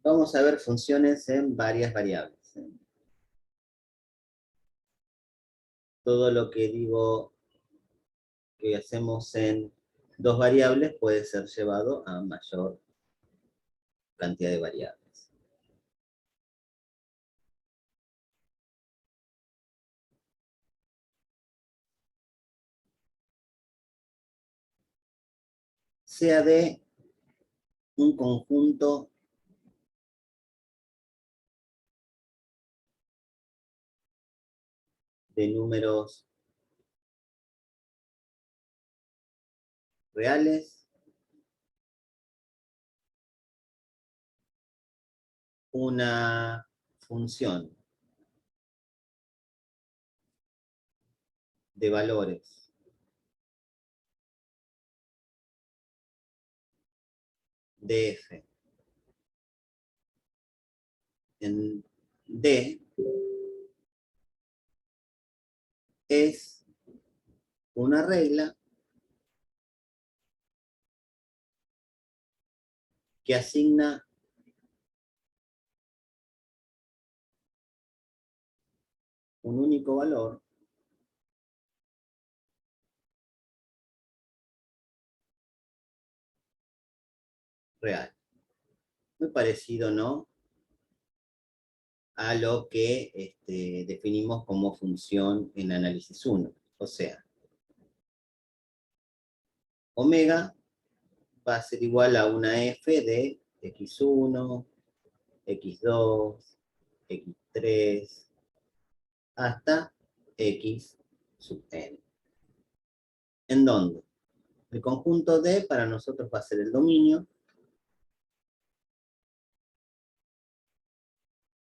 Vamos a ver funciones en varias variables. Todo lo que digo que hacemos en dos variables puede ser llevado a mayor cantidad de variables. Sea de un conjunto de números reales, una función de valores de f en D es una regla que asigna un único valor real. Muy parecido, ¿no?, a lo que definimos como función en análisis 1. O sea, omega va a ser igual a una f de x1, x2, x3, hasta x sub n. ¿En dónde? El conjunto D para nosotros va a ser el dominio,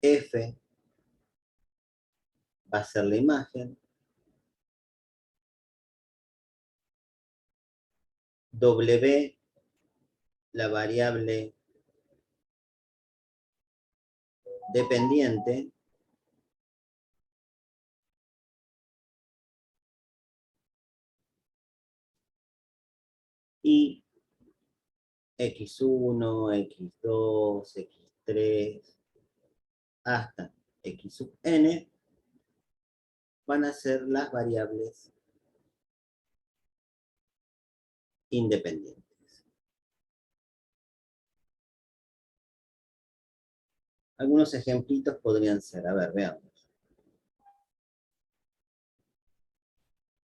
F va a ser la imagen, W la variable dependiente, y x1, x2, x3, hasta x sub n van a ser las variables independientes. Algunos ejemplitos podrían ser, a ver, veamos.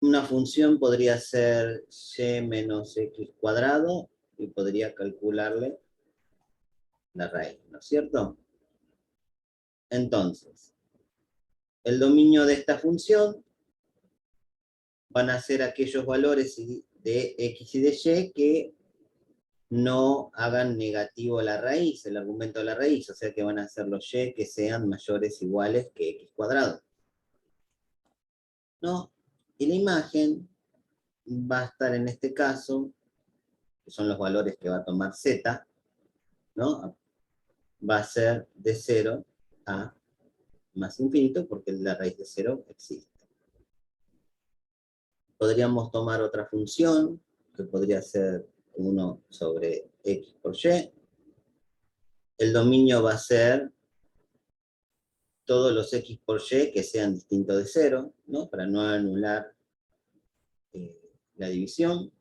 Una función podría ser y menos x cuadrado y podría calcularle la raíz, ¿no es cierto? Entonces, el dominio de esta función van a ser aquellos valores de x y de y que no hagan negativo la raíz, el argumento de la raíz, o sea que van a ser los y que sean mayores o iguales que x cuadrado, ¿no? Y la imagen va a estar en este caso, que son los valores que va a tomar z, ¿no? Va a ser de 0 a más infinito, porque la raíz de 0 existe. Podríamos tomar otra función, que podría ser 1 sobre x por y. El dominio va a ser todos los x por y que sean distintos de 0, ¿no?, para no anular la división.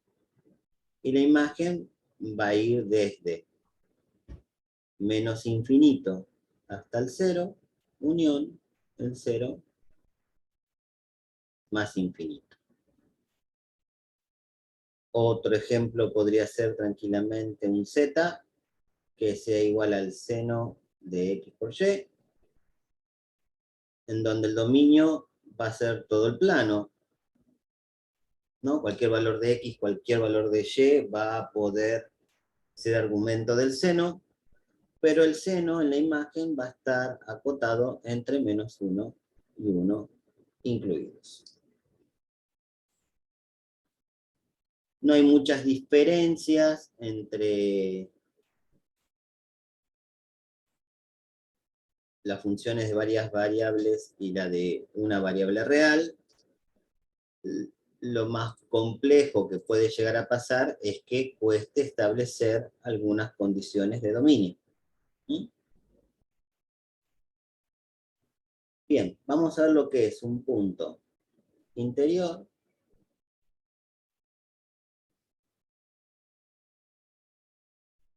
Y la imagen va a ir desde menos infinito hasta el 0, unión el 0 más infinito. Otro ejemplo podría ser tranquilamente un z que sea igual al seno de x por y, en donde el dominio va a ser todo el plano, ¿no? Cualquier valor de x, cualquier valor de y va a poder ser argumento del seno, pero el seno en la imagen va a estar acotado entre menos 1 y 1 incluidos. No hay muchas diferencias entre las funciones de varias variables y la de una variable real. Lo más complejo que puede llegar a pasar es que cueste establecer algunas condiciones de dominio. ¿Sí? Bien, vamos a ver lo que es un punto interior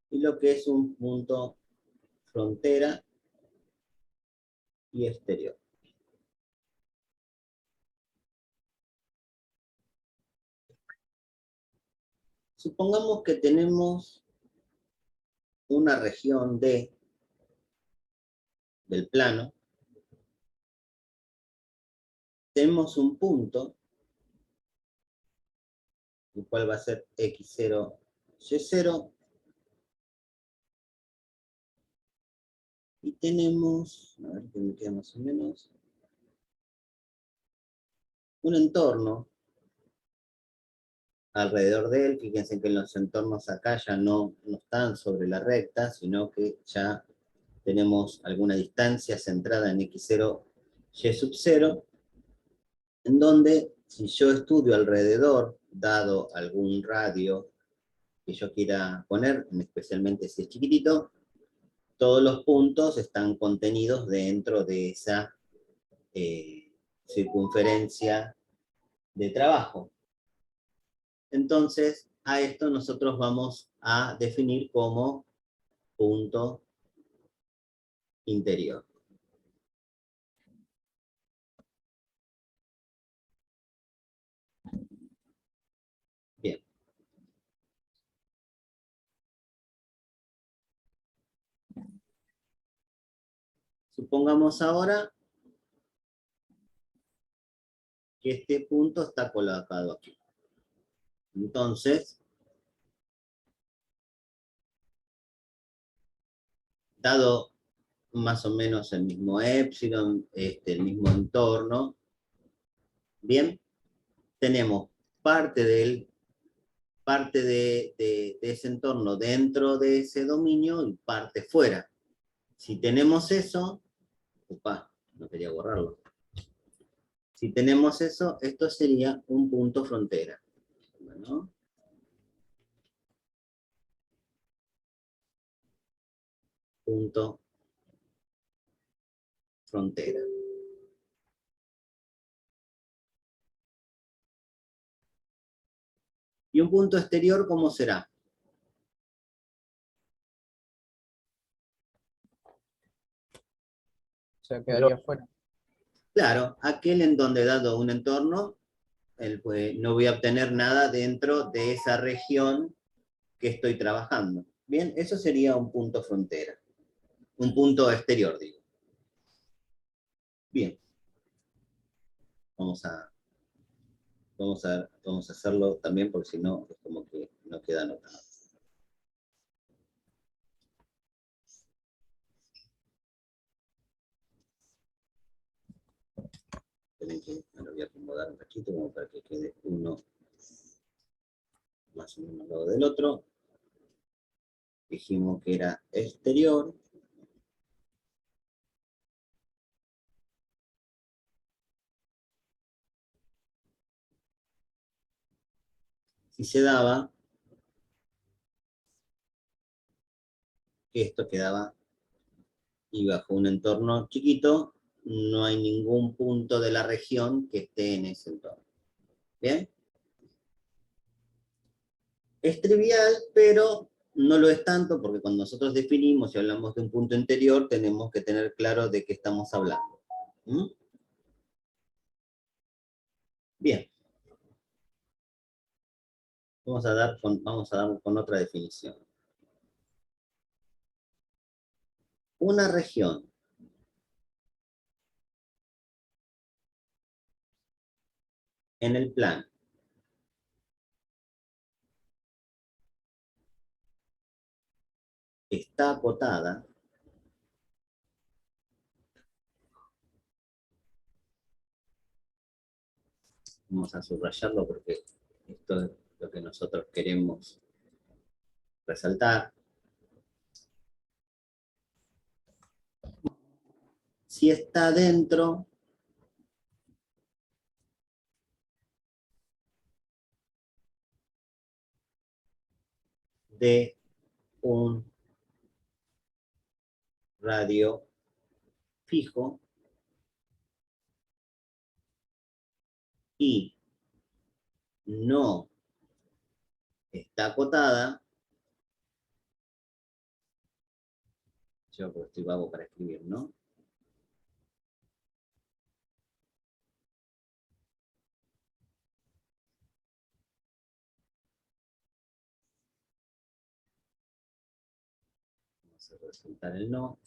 y lo que es un punto frontera y exterior. Supongamos que tenemos una región del plano, tenemos un punto, el cual va a ser x0, y0, y tenemos, a ver que me queda más o menos, un entorno alrededor de él. Fíjense que los entornos acá ya no están sobre la recta, sino que ya tenemos alguna distancia centrada en x0, y sub 0, en donde si yo estudio alrededor, dado algún radio que yo quiera poner, especialmente si es chiquitito, todos los puntos están contenidos dentro de esa circunferencia de trabajo. Entonces, a esto nosotros vamos a definir como punto interior. Bien. Supongamos ahora que este punto está colocado aquí. Entonces, dado más o menos el mismo épsilon, el mismo entorno, bien, tenemos parte de ese entorno dentro de ese dominio y parte fuera. Si tenemos eso, opa, no quería borrarlo. Si tenemos eso, esto sería un punto frontera. Bueno, punto frontera. ¿Y un punto exterior cómo será? O sea, quedaría fuera. Claro, aquel en donde dado un entorno, no voy a obtener nada dentro de esa región que estoy trabajando. Bien, eso sería un punto frontera. Un punto exterior, digo. Bien. Vamos a hacerlo también porque si no es como que no queda anotado. Esperen que me lo voy a acomodar un poquito como para que quede uno más o menos al lado del otro. Dijimos que era exterior. Si se daba que esto quedaba y bajo un entorno chiquito, no hay ningún punto de la región que esté en ese entorno. ¿Bien? Es trivial, pero no lo es tanto porque cuando nosotros definimos y hablamos de un punto interior, tenemos que tener claro de qué estamos hablando. ¿Mm? Bien. Vamos a dar con otra definición. Una región en el plano está acotada vamos a subrayarlo porque esto es lo que nosotros queremos resaltar. Si está dentro de un radio fijo y no está acotada, yo porque estoy vago para escribir, ¿no? Vamos a resaltar el no.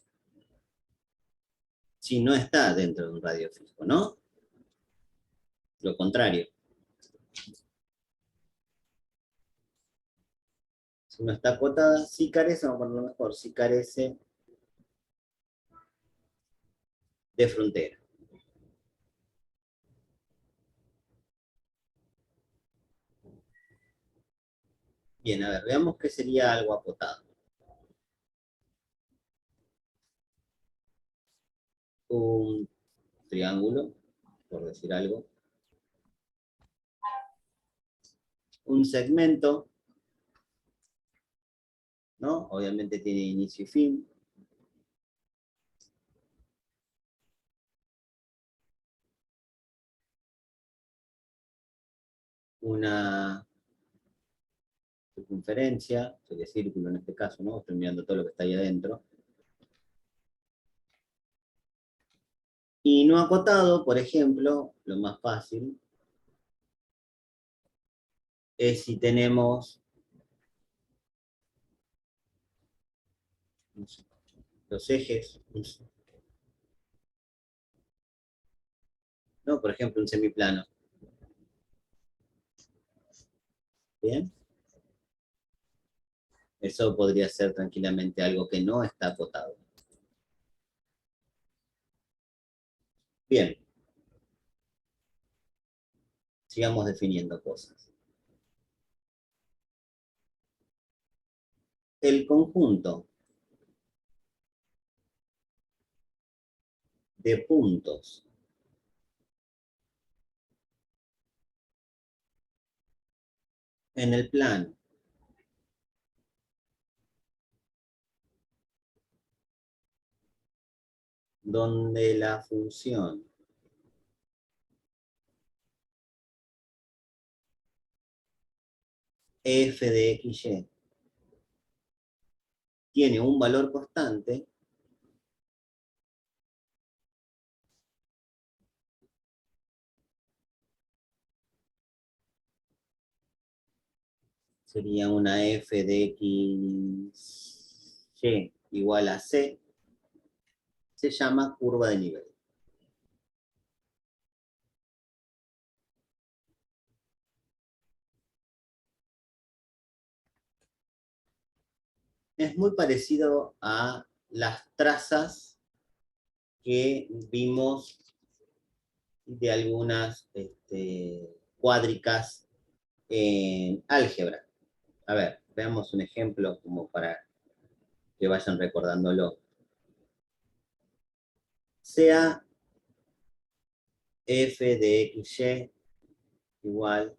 Si no está dentro de un radio fijo, ¿no? Lo contrario. Si no está acotada, sí carece, vamos a ponerlo mejor, sí carece de frontera. Bien, a ver, veamos qué sería algo acotado. Un triángulo, por decir algo. Un segmento, ¿no? Obviamente tiene inicio y fin. Una circunferencia, sería círculo en este caso, ¿no? Estoy mirando todo lo que está ahí adentro. Y no acotado, por ejemplo, lo más fácil, es si tenemos no sé, los ejes, ¿no? Por ejemplo, un semiplano. ¿Bien? Eso podría ser tranquilamente algo que no está acotado. Bien. Sigamos definiendo cosas. El conjunto de puntos en el plano donde la función f de xy tiene un valor constante, sería una f de xy igual a c, se llama curva de nivel. Es muy parecido a las trazas que vimos de algunas cuádricas en álgebra. A ver, veamos un ejemplo como para que vayan recordándolo. Sea f de xy igual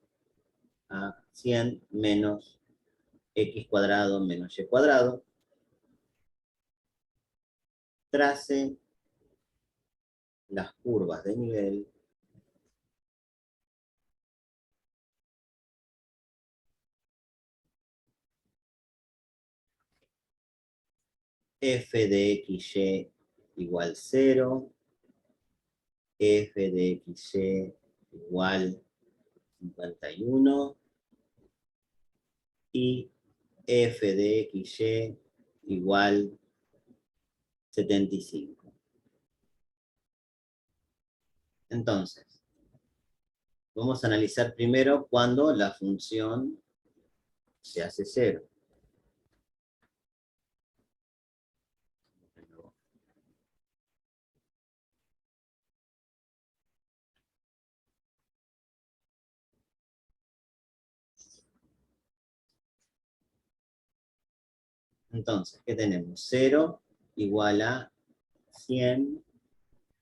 a 100 menos x cuadrado menos y cuadrado, trace las curvas de nivel f de xy igual 0, f de xy igual 51 y f de xy igual 75. Entonces, vamos a analizar primero cuando la función se hace 0. Entonces, ¿qué tenemos? 0 igual a 100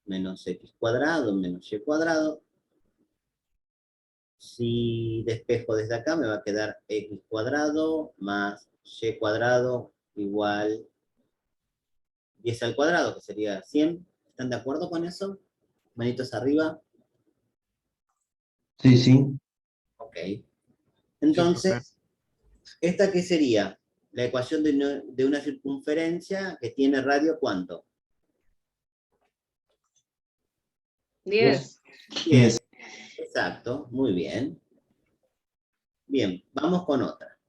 menos x cuadrado menos y cuadrado. Si despejo desde acá, me va a quedar x cuadrado más y cuadrado igual 10 al cuadrado, que sería 100. ¿Están de acuerdo con eso? Manitos arriba. Sí, sí. Ok. Sí, profe. Entonces, ¿esta qué sería? La ecuación de una circunferencia que tiene radio, ¿cuánto? 10. 10. 10. Exacto, muy bien. Bien, vamos con otra.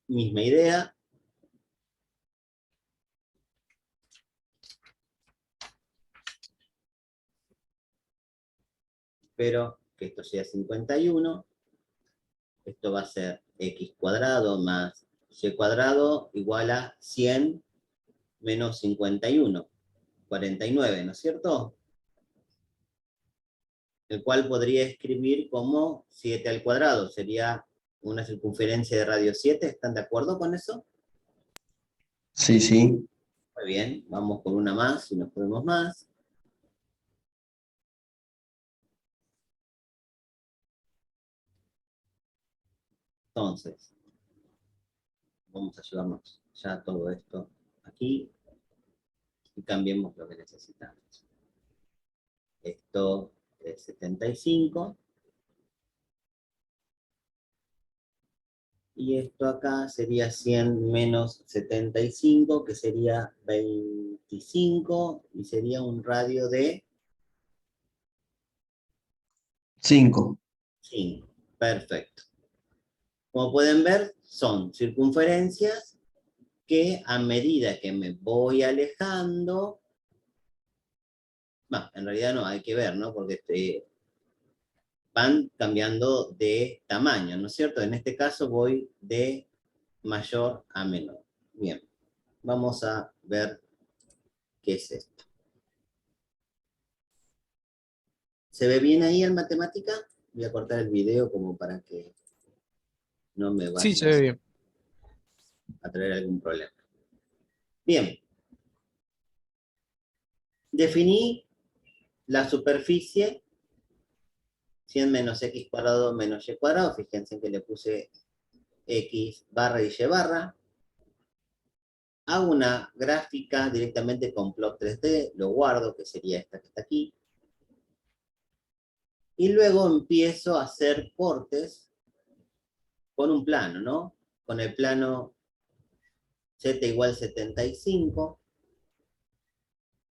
Misma idea. Espero que esto sea 51. Esto va a ser x cuadrado más y cuadrado igual a 100 menos 51. 49, ¿no es cierto? El cual podría escribir como 7 al cuadrado. Sería una circunferencia de radio 7. ¿Están de acuerdo con eso? Sí, sí. Muy bien, vamos con una más, si nos podemos más. Entonces, vamos a llevarnos ya todo esto aquí y cambiemos lo que necesitamos. Esto es 75. Y esto acá sería 100 menos 75, que sería 25, y sería un radio de 5. 5. Perfecto. Como pueden ver, son circunferencias que a medida que me voy alejando, bueno, en realidad no, hay que ver, ¿no? Porque van cambiando de tamaño, ¿no es cierto? En este caso voy de mayor a menor. Bien, vamos a ver qué es esto. ¿Se ve bien ahí en matemática? Voy a cortar el video como para que no me Sí, se ve vaya bien. a traer algún problema. Bien. Definí la superficie 100 menos x cuadrado menos y cuadrado. Fíjense que le puse x barra y y barra. Hago una gráfica directamente con plot 3D. Lo guardo, que sería esta que está aquí. Y luego empiezo a hacer cortes con un plano, ¿no? Con el plano z igual 75.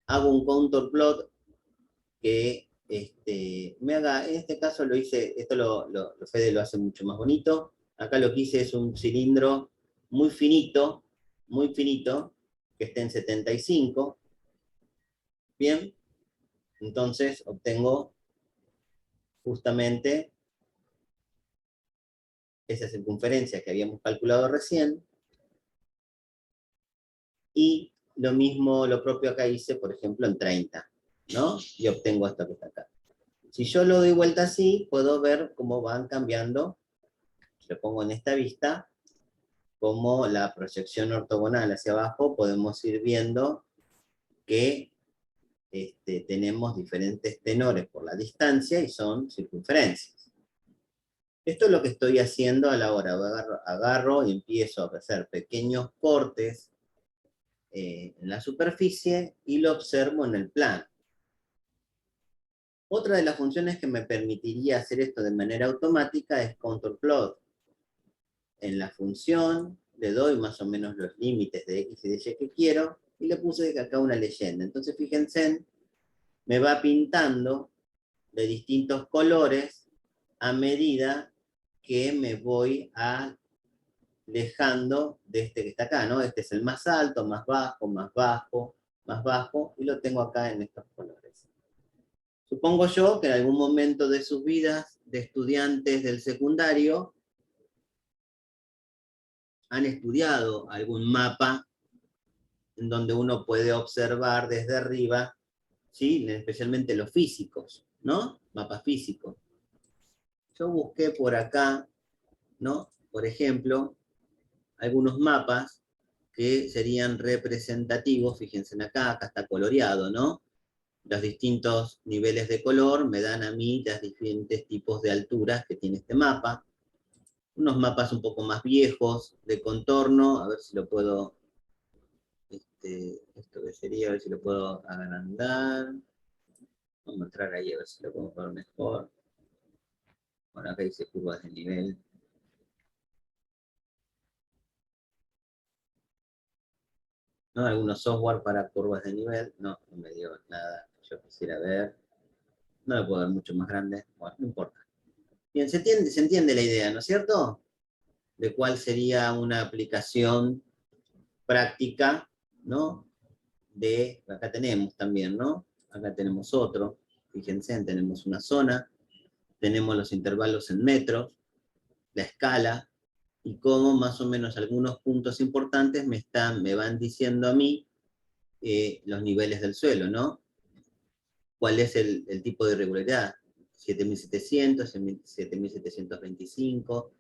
Hago un contour plot que me haga, en este caso lo hice, esto Fede lo hace mucho más bonito. Acá lo que hice es un cilindro muy finito, que esté en 75. Bien, entonces obtengo justamente esa circunferencia que habíamos calculado recién. Y lo mismo, lo propio acá hice, por ejemplo, en 30, ¿no? Y obtengo esto que está acá. Si yo lo doy vuelta así, puedo ver cómo van cambiando, lo pongo en esta vista, como la proyección ortogonal hacia abajo, podemos ir viendo que tenemos diferentes tenores por la distancia y son circunferencias. Esto es lo que estoy haciendo a la hora, agarro y empiezo a hacer pequeños cortes en la superficie y lo observo en el plano. Otra de las funciones que me permitiría hacer esto de manera automática es contour plot. En la función le doy más o menos los límites de x y de y que quiero, y le puse acá una leyenda. Entonces fíjense, me va pintando de distintos colores a medida que me voy alejando de este que está acá, ¿no? Este es el más alto, más bajo, más bajo, más bajo, y lo tengo acá en estos colores. Supongo yo que en algún momento de sus vidas de estudiantes del secundario han estudiado algún mapa en donde uno puede observar desde arriba, ¿sí? Especialmente los físicos, ¿no? Mapas físicos. Yo busqué por acá, ¿no? Por ejemplo, algunos mapas que serían representativos, fíjense acá está coloreado, ¿no? Los distintos niveles de color me dan a mí los diferentes tipos de alturas que tiene este mapa. Unos mapas un poco más viejos de contorno, a ver si lo puedo, Esto que sería, a ver si lo puedo agrandar. Vamos a entrar ahí a ver si lo podemos ver mejor. Bueno, acá dice curvas de nivel. ¿No? Algunos software para curvas de nivel. No, no me dio nada que yo quisiera ver. No lo puedo ver mucho más grande. Bueno, no importa. Bien, se entiende la idea, ¿no es cierto? De cuál sería una aplicación práctica, ¿no? Acá tenemos también, ¿no? Acá tenemos otro. Fíjense, tenemos una zona, tenemos los intervalos en metros, la escala, y cómo más o menos algunos puntos importantes me van diciendo a mí los niveles del suelo, ¿no? ¿Cuál es el tipo de irregularidad? 7700, 7725,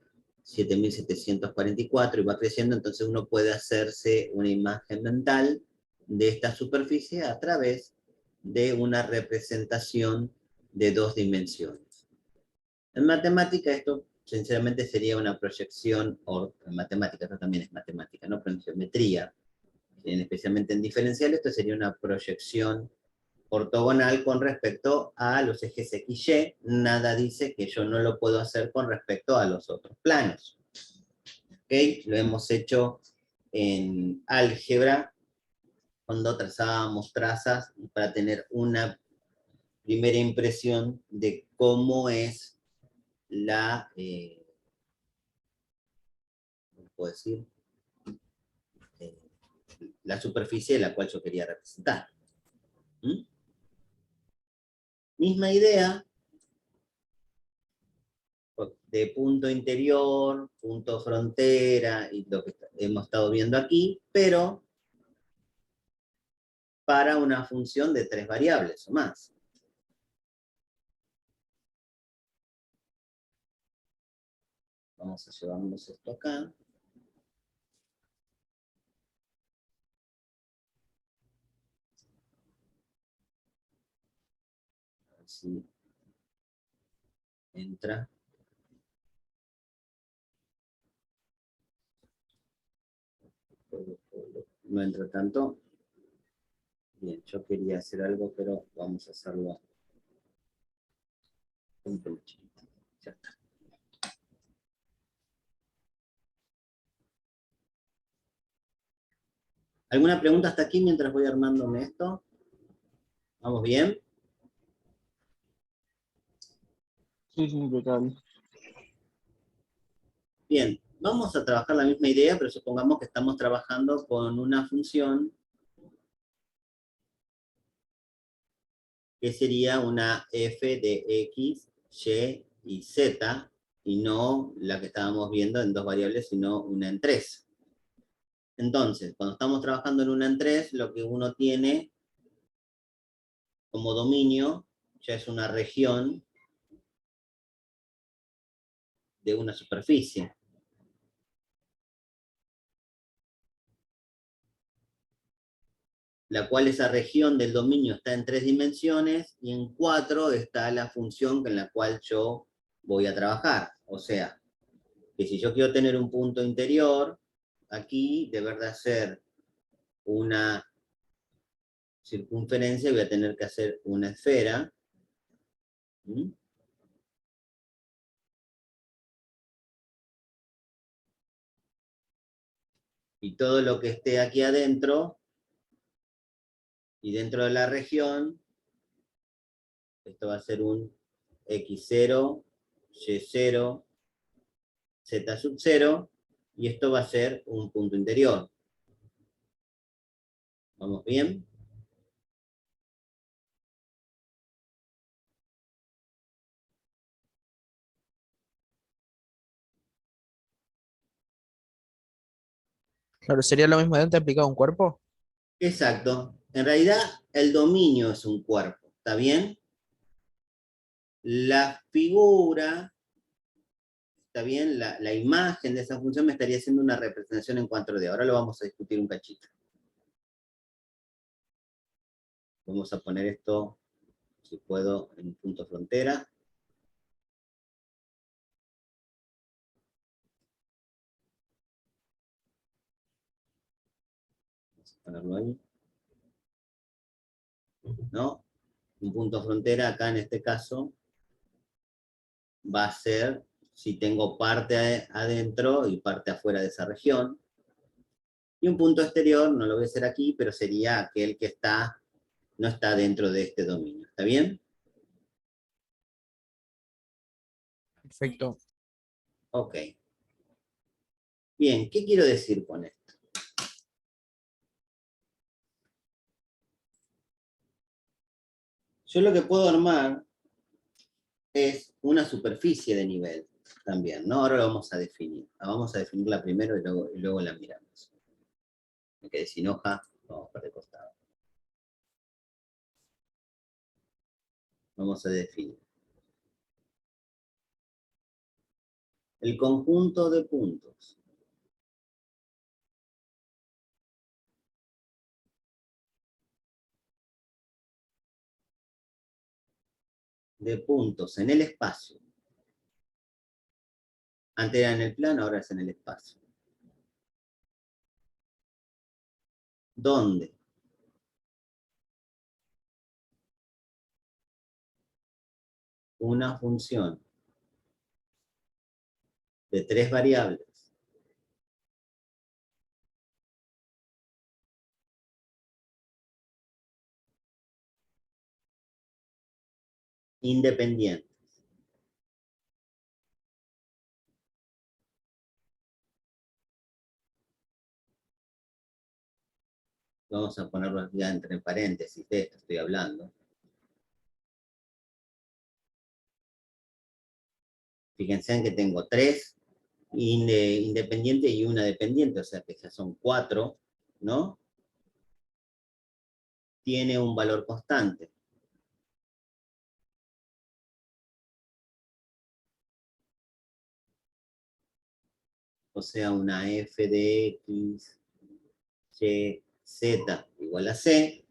7744, y va creciendo, entonces uno puede hacerse una imagen mental de esta superficie a través de una representación de dos dimensiones. En matemática esto sinceramente sería una proyección, o en matemática, esto también es matemática, ¿no? Pero en geometría, especialmente en diferencial, esto sería una proyección ortogonal con respecto a los ejes X, Y. Nada dice que yo no lo puedo hacer con respecto a los otros planos. ¿Okay? Lo hemos hecho en álgebra, cuando trazábamos trazas para tener una primera impresión de cómo es la, ¿cómo puedo decir? La superficie de la cual yo quería representar. ¿Mm? Misma idea, de punto interior, punto frontera, y lo que hemos estado viendo aquí, pero para una función de 3 variables o más. Vamos a llevarnos esto acá. A ver si entra. No entra tanto. Bien, yo quería hacer algo, pero vamos a hacerlo un peluchito. Ya está. ¿Alguna pregunta hasta aquí mientras voy armándome esto? ¿Vamos bien? Sí, sí, total. Bien, vamos a trabajar la misma idea, pero supongamos que estamos trabajando con una función que sería una f de x, y y z, y no la que estábamos viendo en 2 variables, sino una en 3. Entonces, cuando estamos trabajando en una en 3, lo que uno tiene como dominio ya es una región de una superficie, la cual esa región del dominio está en 3 dimensiones, y en 4 está la función en la cual yo voy a trabajar. O sea, que si yo quiero tener un punto interior, aquí debe de ser una circunferencia, voy a tener que hacer una esfera. ¿Mm? Y todo lo que esté aquí adentro, y dentro de la región, esto va a ser un x0, y0, z sub 0, y esto va a ser un punto interior. ¿Vamos bien? Claro, sería lo mismo de antes aplicado a un cuerpo. Exacto. En realidad, el dominio es un cuerpo, ¿está bien? La figura, ¿está bien? La imagen de esa función me estaría haciendo una representación en 4D. Ahora lo vamos a discutir un cachito. Vamos a poner esto, si puedo, en punto frontera. Vamos a ponerlo ahí. ¿no? Un punto frontera acá en este caso va a ser si tengo parte adentro y parte afuera de esa región. Y un punto exterior, no lo voy a hacer aquí, pero sería aquel que no está dentro de este dominio. ¿Está bien? Perfecto. Ok. Bien, ¿qué quiero decir con esto? Yo lo que puedo armar es una superficie de nivel también, ¿no? Ahora lo vamos a definir. Vamos a definirla primero y luego la miramos. Me quedé sin hoja, vamos para el costado. Vamos a definir. El conjunto de puntos en el espacio. Antes era en el plano, ahora es en el espacio. ¿Dónde? Una función de 3 variables independientes vamos a ponerlo ya entre paréntesis, de esto estoy hablando. Fíjense en que tengo 3 independientes y una dependiente, o sea que ya son 4, ¿no? Tiene un valor constante. O sea, una f de x, y, z igual a c,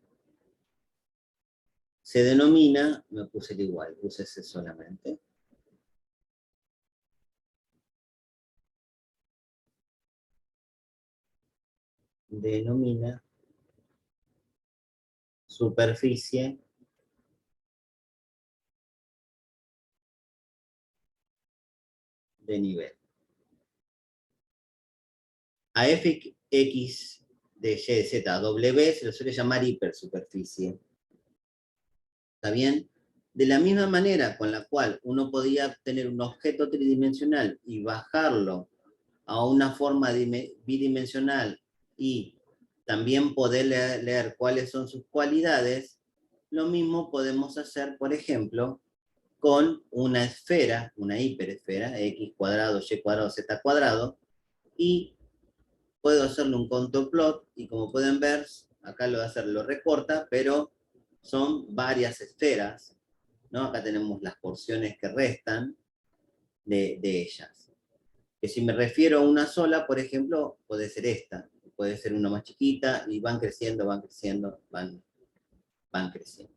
se denomina, me puse el igual, puse c solamente, denomina superficie de nivel. A fx de y de z a w se lo suele llamar hipersuperficie. ¿Está bien? De la misma manera con la cual uno podía tener un objeto tridimensional y bajarlo a una forma bidimensional y también poder leer cuáles son sus cualidades, lo mismo podemos hacer, por ejemplo, con una esfera, una hiperesfera, x cuadrado, y cuadrado, z cuadrado, y puedo hacerle un contour plot, y como pueden ver, acá lo de hacer lo recorta, pero son varias esferas, ¿no? Acá tenemos las porciones que restan de ellas. Que si me refiero a una sola, por ejemplo, puede ser esta, puede ser una más chiquita, y van creciendo, van creciendo, van creciendo.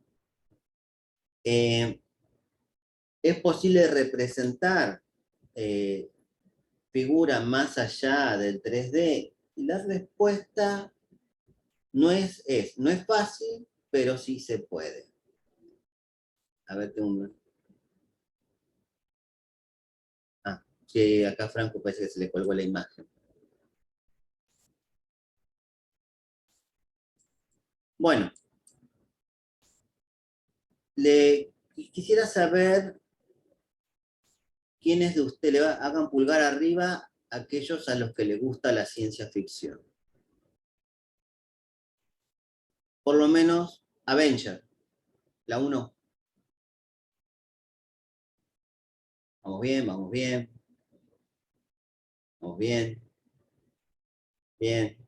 ¿Es posible representar figuras más allá del 3D? Y la respuesta no es fácil, pero sí se puede. A ver, sí, acá Franco parece que se le colgó la imagen. Bueno, quisiera saber quiénes de ustedes hagan pulgar arriba aquellos a los que les gusta la ciencia ficción. Por lo menos Avenger, la 1. Vamos bien, vamos bien. Vamos bien. Bien.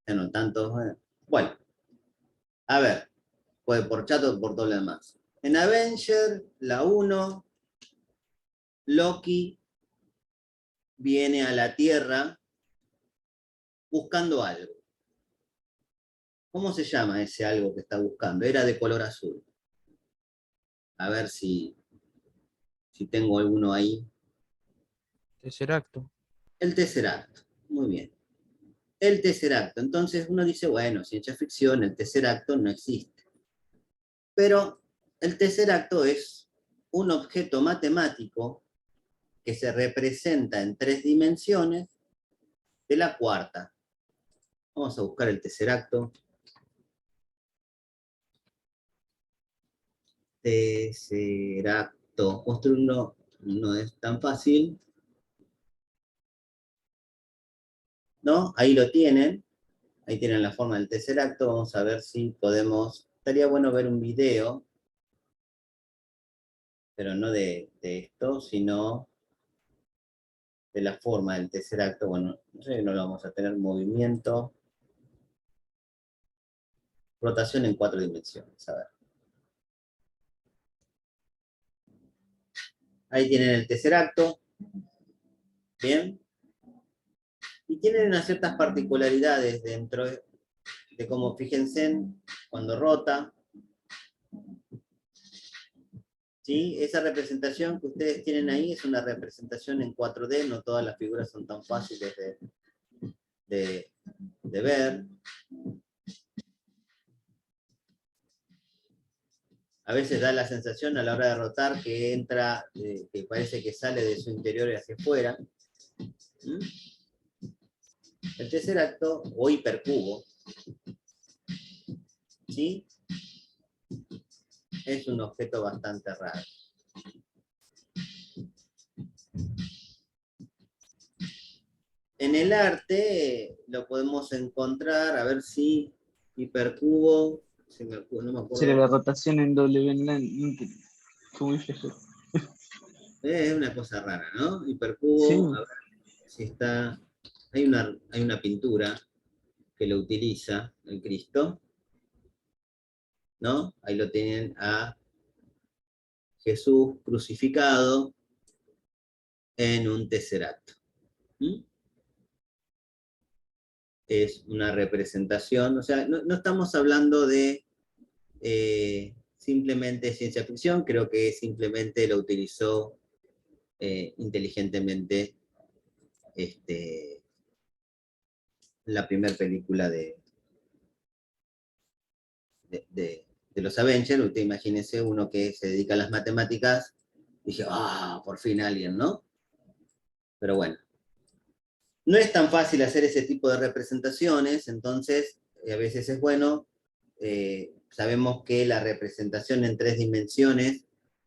Ya no tanto. Bueno, a ver, pues por chat o por todo lo demás. En Avenger, la 1, Loki viene a la Tierra buscando algo. ¿Cómo se llama ese algo que está buscando? Era de color azul. A ver si tengo alguno ahí. Tercer acto. El Tesseract. Muy bien. el tercer acto. Entonces uno dice, bueno, ciencia ficción, el tercer acto no existe. Pero el tercer acto es un objeto matemático que se representa en 3 dimensiones de la cuarta. Vamos a buscar el tercer acto. Tercer acto. Construirlo no es tan fácil. ¿No? Ahí lo tienen. Ahí tienen la forma del tercer acto. Vamos a ver si podemos... Estaría bueno ver un video, pero no de esto, sino de la forma del tercer acto. Bueno, no sé, no lo vamos a tener movimiento. Rotación en 4 dimensiones. A ver. Ahí tienen el tercer acto. Bien. Y tienen unas ciertas particularidades dentro de cómo, fíjense, cuando rota. ¿Sí? Esa representación que ustedes tienen ahí es una representación en 4D, no todas las figuras son tan fáciles de ver. A veces da la sensación a la hora de rotar que entra, que parece que sale de su interior hacia afuera. ¿Mm? El tercer acto, o hipercubo, ¿sí? Es un objeto bastante raro. En el arte lo podemos encontrar, a ver si hipercubo, no me Sería la acuerdo. rotación en W en la... Fue muy flejo. Es una cosa rara, ¿no? Sí, Hipercubo, a ver si está... hay una pintura que lo utiliza, el Cristo, ¿no? Ahí lo tienen a Jesús crucificado en un tesseracto. ¿Mm? Es una representación, o sea, no estamos hablando de simplemente ciencia ficción, creo que simplemente lo utilizó inteligentemente la primera película de los Avengers. Usted imagínese uno que se dedica a las matemáticas, y dije, por fin alguien, ¿no? Pero bueno, no es tan fácil hacer ese tipo de representaciones, entonces a veces es bueno, sabemos que la representación en 3 dimensiones,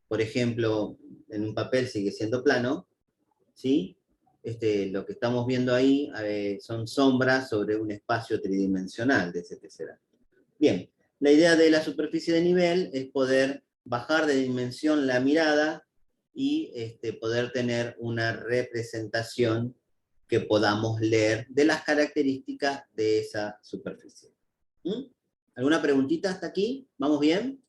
por ejemplo, en un papel sigue siendo plano, ¿sí? Lo que estamos viendo ahí son sombras sobre un espacio tridimensional de ese tercer acto. Bien, la idea de la superficie de nivel es poder bajar de dimensión la mirada y poder tener una representación que podamos leer de las características de esa superficie. ¿Mm? ¿Alguna preguntita hasta aquí? ¿Vamos bien?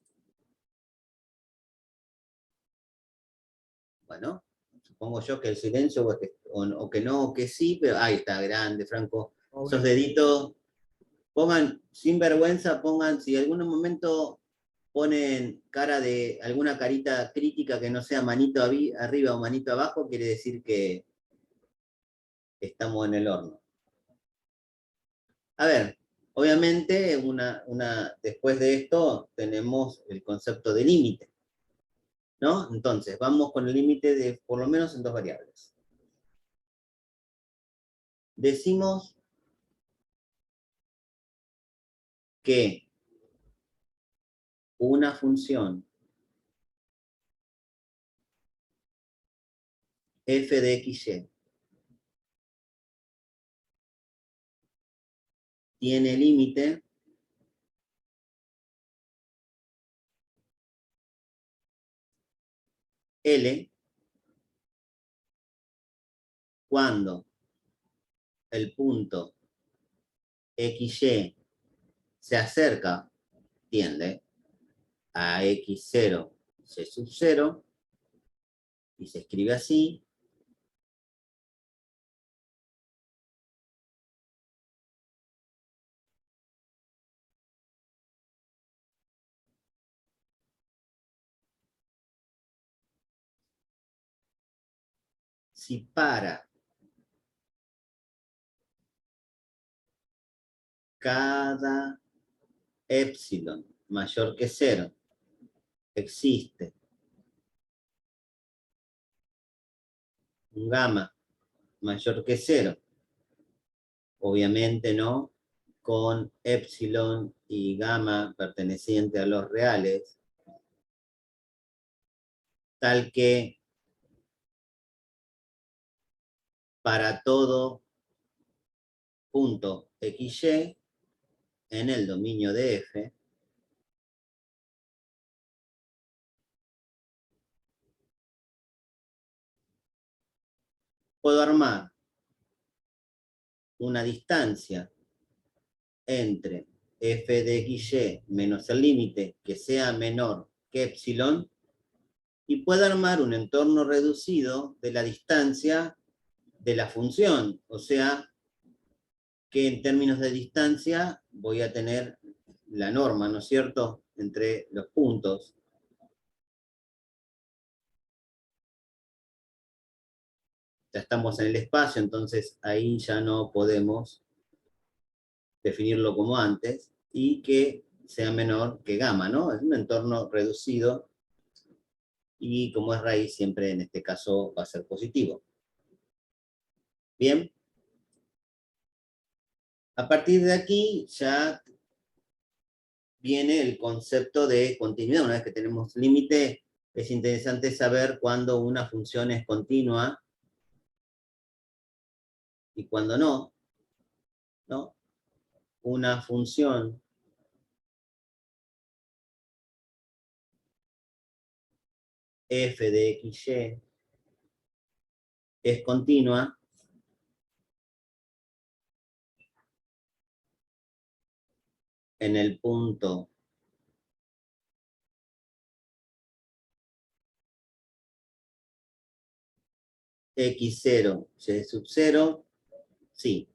Bueno, supongo yo que el silencio o que no, o que sí, pero ahí está, grande, Franco. Esos deditos, pongan, sin vergüenza, pongan, si en algún momento ponen cara de alguna carita crítica que no sea manito arriba o manito abajo, quiere decir que estamos en el horno. A ver, obviamente, después de esto tenemos el concepto de límite, ¿no? Entonces, vamos con el límite de, por lo menos en 2 variables. Decimos que una función f de xy tiene límite L cuando el punto xy se acerca, tiende a x0, c sub 0, y se escribe así, si para cada epsilon mayor que 0 existe un gamma mayor que 0, obviamente no con epsilon y gamma perteneciente a los reales, tal que para todo punto XY en el dominio de F, puedo armar una distancia entre f de XY menos el límite que sea menor que epsilon, y puedo armar un entorno reducido de la distancia de la función, o sea, que en términos de distancia voy a tener la norma, ¿no es cierto?, entre los puntos. Ya estamos en el espacio, entonces ahí ya no podemos definirlo como antes, y que sea menor que gamma, ¿no? Es un entorno reducido, y como es raíz, siempre en este caso va a ser positivo. Bien. A partir de aquí ya viene el concepto de continuidad. Una vez que tenemos límite, es interesante saber cuándo una función es continua y cuándo no, ¿no? Una función f de xy es continua en el punto x0, y sub 0, sí.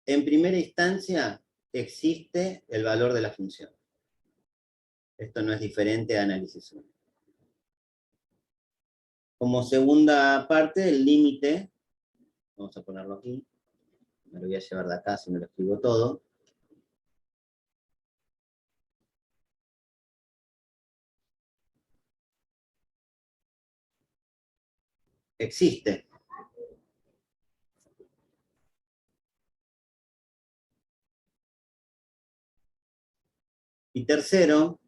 En primera instancia existe el valor de la función. Esto no es diferente a análisis 1. Como segunda parte, el límite, vamos a ponerlo aquí, me lo voy a llevar de acá si me lo escribo todo. Existe. Y tercero,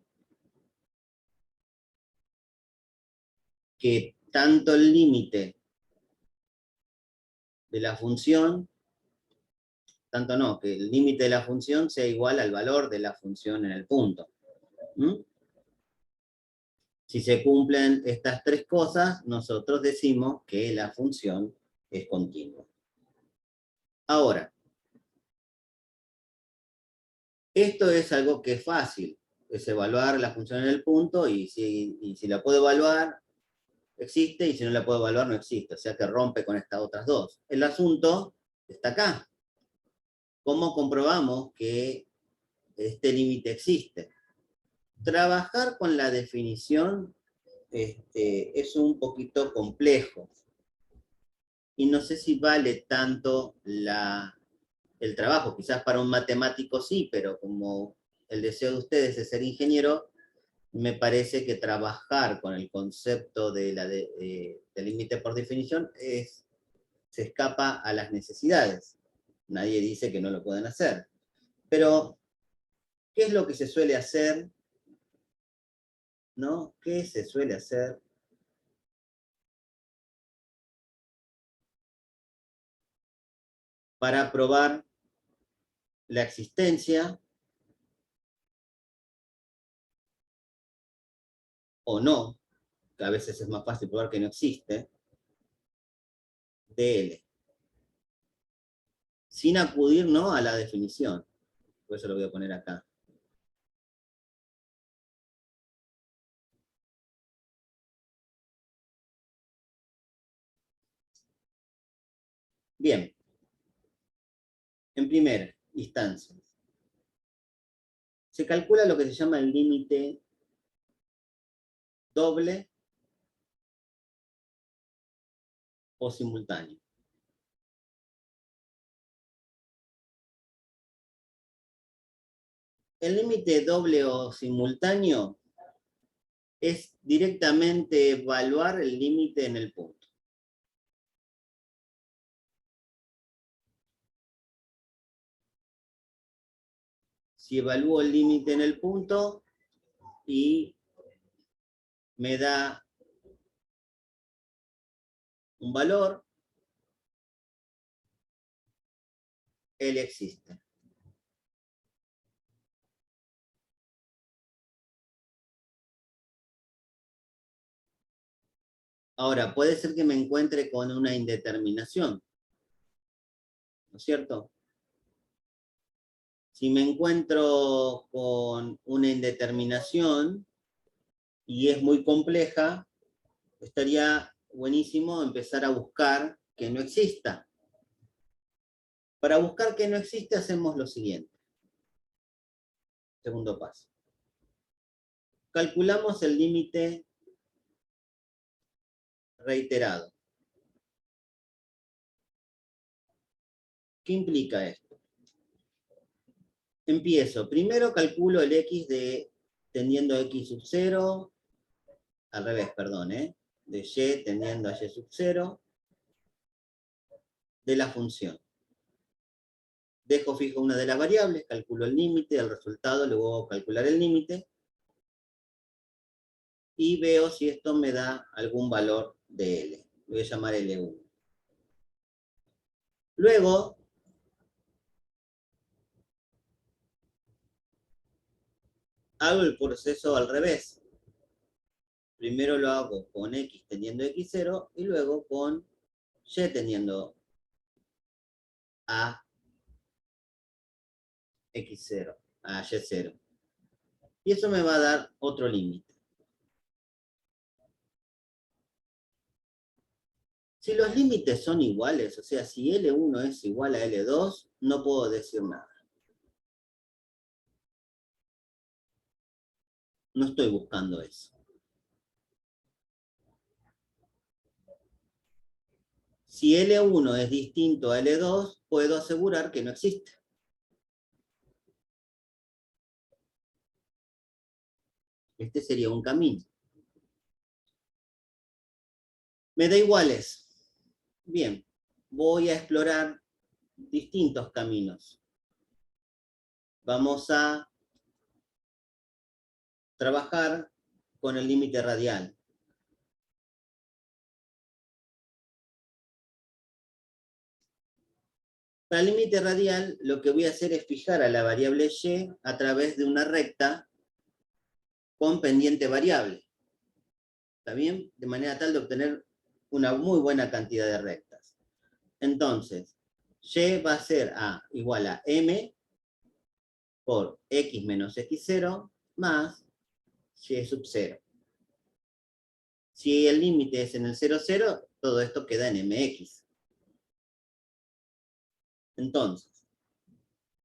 que tanto el límite de la función, tanto no, que el límite de la función sea igual al valor de la función en el punto. Si se cumplen estas tres cosas, nosotros decimos que la función es continua. Ahora, esto es algo que es fácil, es evaluar la función en el punto, y si la puedo evaluar, existe, y si no la puedo evaluar, no existe. O sea que rompe con estas otras dos. El asunto está acá. ¿Cómo comprobamos que este límite existe? Trabajar con la definición es un poquito complejo. Y no sé si vale tanto el trabajo. Quizás para un matemático sí, pero como el deseo de ustedes es ser ingeniero, me parece que trabajar con el concepto de límite por definición se escapa a las necesidades. Nadie dice que no lo pueden hacer. Pero, ¿qué es lo que se suele hacer? ¿No? ¿Qué se suele hacer para probar la existencia o no, que a veces es más fácil probar que no existe, de L? Sin acudir, ¿no?, a la definición. Por eso lo voy a poner acá. Bien. En primera instancia, se calcula lo que se llama el límite doble o simultáneo. El límite doble o simultáneo es directamente evaluar el límite en el punto. Si evalúo el límite en el punto y me da un valor, él existe. Ahora, puede ser que me encuentre con una indeterminación, ¿no es cierto? Si me encuentro con una indeterminación y es muy compleja, estaría buenísimo empezar a buscar que no exista. Para buscar que no existe hacemos lo siguiente. Segundo paso. Calculamos el límite reiterado. ¿Qué implica esto? Empiezo. Primero calculo el x tendiendo a x sub 0, al revés, perdón, de y tendiendo a y sub 0, de la función. Dejo fijo una de las variables, calculo el límite, el resultado, luego calcular el límite, y veo si esto me da algún valor de L. Lo voy a llamar L1. Luego, hago el proceso al revés. Primero lo hago con x tendiendo a x0 y luego con y tendiendo a x0, a y0. Y eso me va a dar otro límite. Si los límites son iguales, o sea, si L1 es igual a L2, no puedo decir nada. No estoy buscando eso. Si L1 es distinto a L2, puedo asegurar que no existe. Este sería un camino. Me da iguales. Bien, voy a explorar distintos caminos. Vamos a trabajar con el límite radial. Para el límite radial, lo que voy a hacer es fijar a la variable y a través de una recta con pendiente variable. ¿Está bien? De manera tal de obtener una muy buena cantidad de rectas. Entonces, y va a ser igual a m por x menos x0 más y sub 0. Si el límite es en el 0, 0, todo esto queda en mx. Entonces,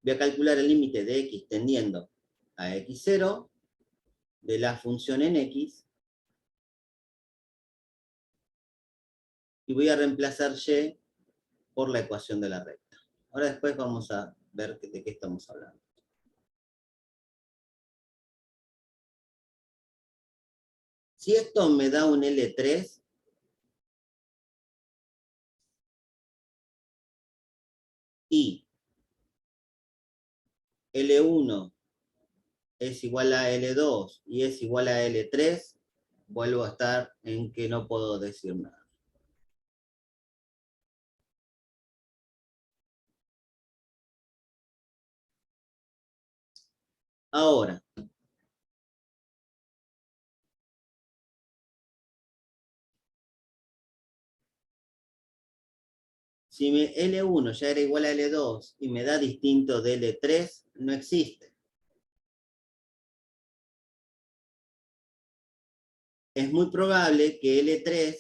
voy a calcular el límite de x tendiendo a x0 de la función en x y voy a reemplazar y por la ecuación de la recta. Ahora después vamos a ver de qué estamos hablando. Si esto me da un L3, y L1 es igual a L2 y es igual a L3, vuelvo a estar en que no puedo decir nada. Ahora, si L1 ya era igual a L2 y me da distinto de L3, no existe. Es muy probable que L3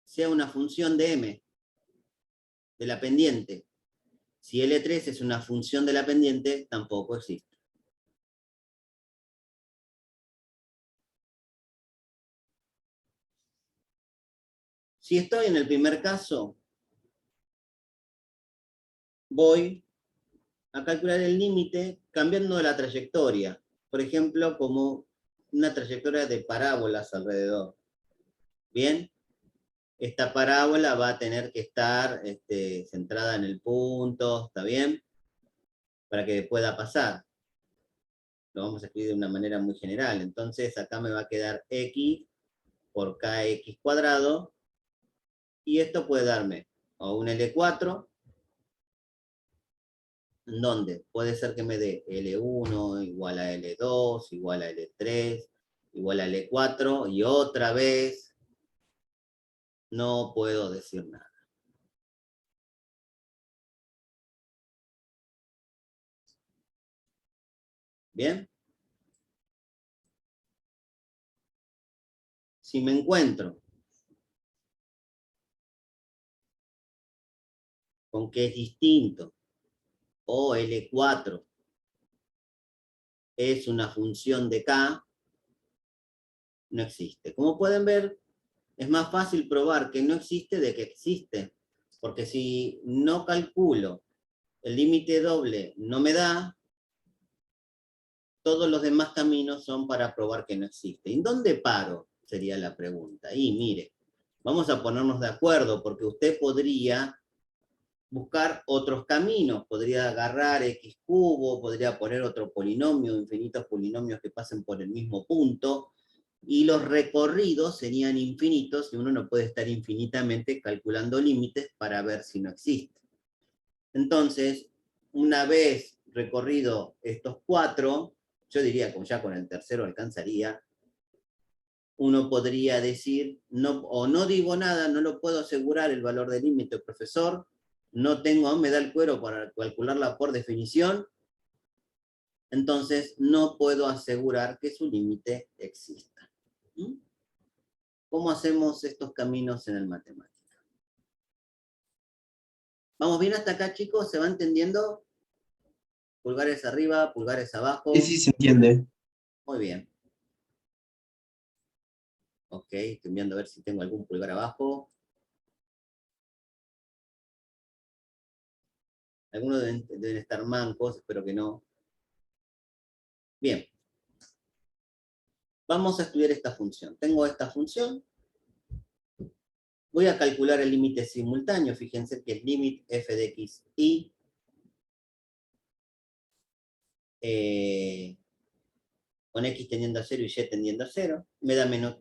sea una función de M, de la pendiente. Si L3 es una función de la pendiente, tampoco existe. Si estoy en el primer caso, voy a calcular el límite cambiando la trayectoria. Por ejemplo, como una trayectoria de parábolas alrededor. ¿Bien? Esta parábola va a tener que estar centrada en el punto, ¿está bien? Para que pueda pasar. Lo vamos a escribir de una manera muy general. Entonces acá me va a quedar x por kx cuadrado, y esto puede darme o un L4, donde puede ser que me dé L1 igual a L2, igual a L3, igual a L4, y otra vez no puedo decir nada. ¿Bien? Si me encuentro con que es distinto, o L4 es una función de K, no existe. Como pueden ver, es más fácil probar que no existe de que existe. Porque si no calculo el límite doble, no me da, todos los demás caminos son para probar que no existe. ¿En dónde paro? Sería la pregunta. Y mire, vamos a ponernos de acuerdo, porque usted podría buscar otros caminos, podría agarrar x cubo, podría poner otro polinomio, infinitos polinomios que pasen por el mismo punto, y los recorridos serían infinitos, y uno no puede estar infinitamente calculando límites para ver si no existe. Entonces, una vez recorrido estos 4, yo diría que ya con el tercero alcanzaría, uno podría decir, no, o no digo nada, no lo puedo asegurar el valor del límite, profesor, no tengo, aún me da el cuero para calcularla por definición, entonces no puedo asegurar que su límite exista. ¿Mm? ¿Cómo hacemos estos caminos en el matemática? ¿Vamos bien hasta acá, chicos? ¿Se va entendiendo? Pulgares arriba, pulgares abajo. Sí, sí, se entiende. Muy bien. Ok, estoy viendo a ver si tengo algún pulgar abajo. Algunos deben estar mancos, espero que no. Bien. Vamos a estudiar esta función. Tengo esta función. Voy a calcular el límite simultáneo. Fíjense que es límite f de x y con x tendiendo a 0 y y tendiendo a 0. Me da menos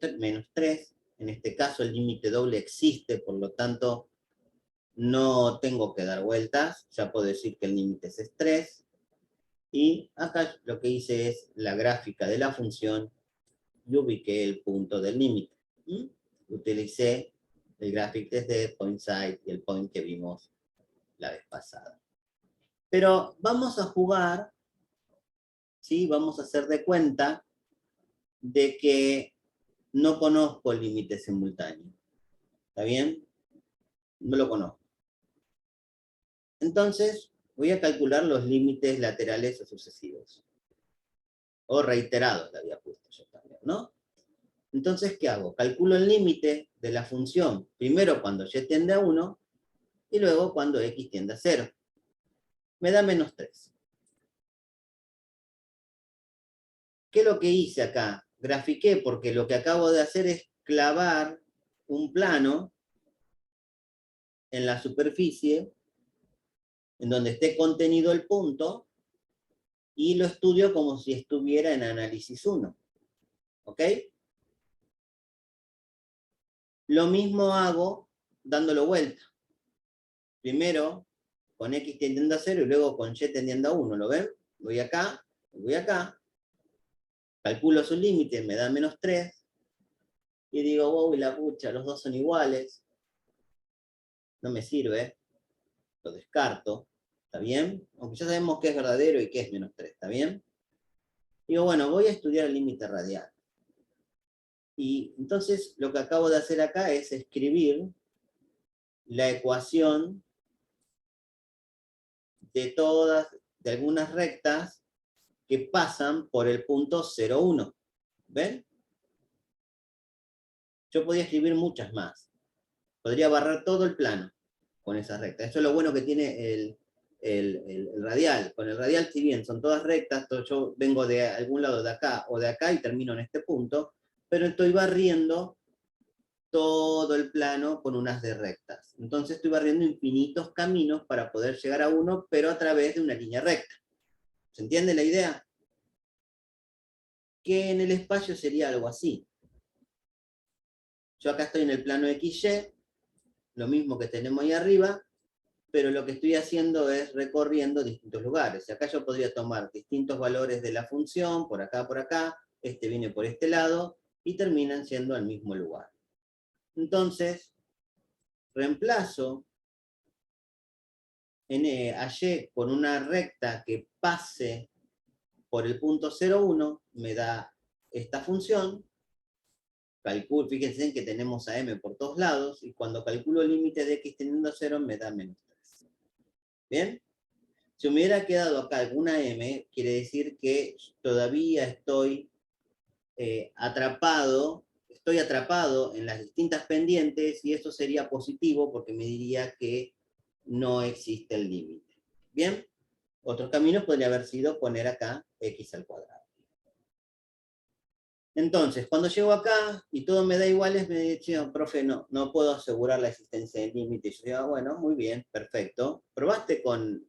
3. En este caso el límite doble existe, por lo tanto no tengo que dar vueltas. Ya puedo decir que el límite es 3. Y acá lo que hice es la gráfica de la función y ubiqué el punto del límite. Utilicé el gráfico desde point side y el point que vimos la vez pasada. Pero vamos a jugar, ¿sí? Vamos a hacer de cuenta de que no conozco el límite simultáneo. ¿Está bien? No lo conozco. Entonces, voy a calcular los límites laterales o sucesivos. O reiterados, le había puesto yo también, ¿no? Entonces, ¿qué hago? Calculo el límite de la función, primero cuando y tiende a 1, y luego cuando x tiende a 0. Me da menos 3. ¿Qué es lo que hice acá? Grafiqué, porque lo que acabo de hacer es clavar un plano en la superficie, en donde esté contenido el punto, y lo estudio como si estuviera en análisis 1. ¿Ok? Lo mismo hago dándolo vuelta. Primero con x tendiendo a 0 y luego con y tendiendo a 1. ¿Lo ven? Voy acá, voy acá, calculo su límite, me da menos 3, y digo, wow, y la pucha, los dos son iguales, no me sirve, lo descarto, ¿está bien? Aunque ya sabemos qué es verdadero y qué es menos 3, ¿está bien? Digo, bueno, voy a estudiar el límite radial. Y entonces lo que acabo de hacer acá es escribir la ecuación de algunas rectas que pasan por el punto 0,1. ¿Ven? Yo podía escribir muchas más. Podría barrer todo el plano con esas rectas. Eso es lo bueno que tiene el radial. Con el radial, si bien son todas rectas, yo vengo de algún lado de acá o de acá y termino en este punto, pero estoy barriendo todo el plano con unas de rectas. Entonces estoy barriendo infinitos caminos para poder llegar a uno, pero a través de una línea recta. ¿Se entiende la idea? Que en el espacio sería algo así. Yo acá estoy en el plano XY, lo mismo que tenemos ahí arriba, pero lo que estoy haciendo es recorriendo distintos lugares. Y acá yo podría tomar distintos valores de la función, por acá, este viene por este lado, y terminan siendo al mismo lugar. Entonces, reemplazo a y con una recta que pase por el punto 0,1, me da esta función. Calculo, fíjense que tenemos a m por todos lados, y cuando calculo el límite de x teniendo 0, me da menos 3. ¿Bien? Si me hubiera quedado acá alguna m, quiere decir que todavía estoy atrapado en las distintas pendientes, y eso sería positivo porque me diría que no existe el límite. ¿Bien? Otros caminos podría haber sido poner acá x al cuadrado. Entonces, cuando llego acá y todo me da iguales, me dice, no, profe, no puedo asegurar la existencia del límite. Y yo digo, bueno, muy bien, perfecto. ¿Probaste con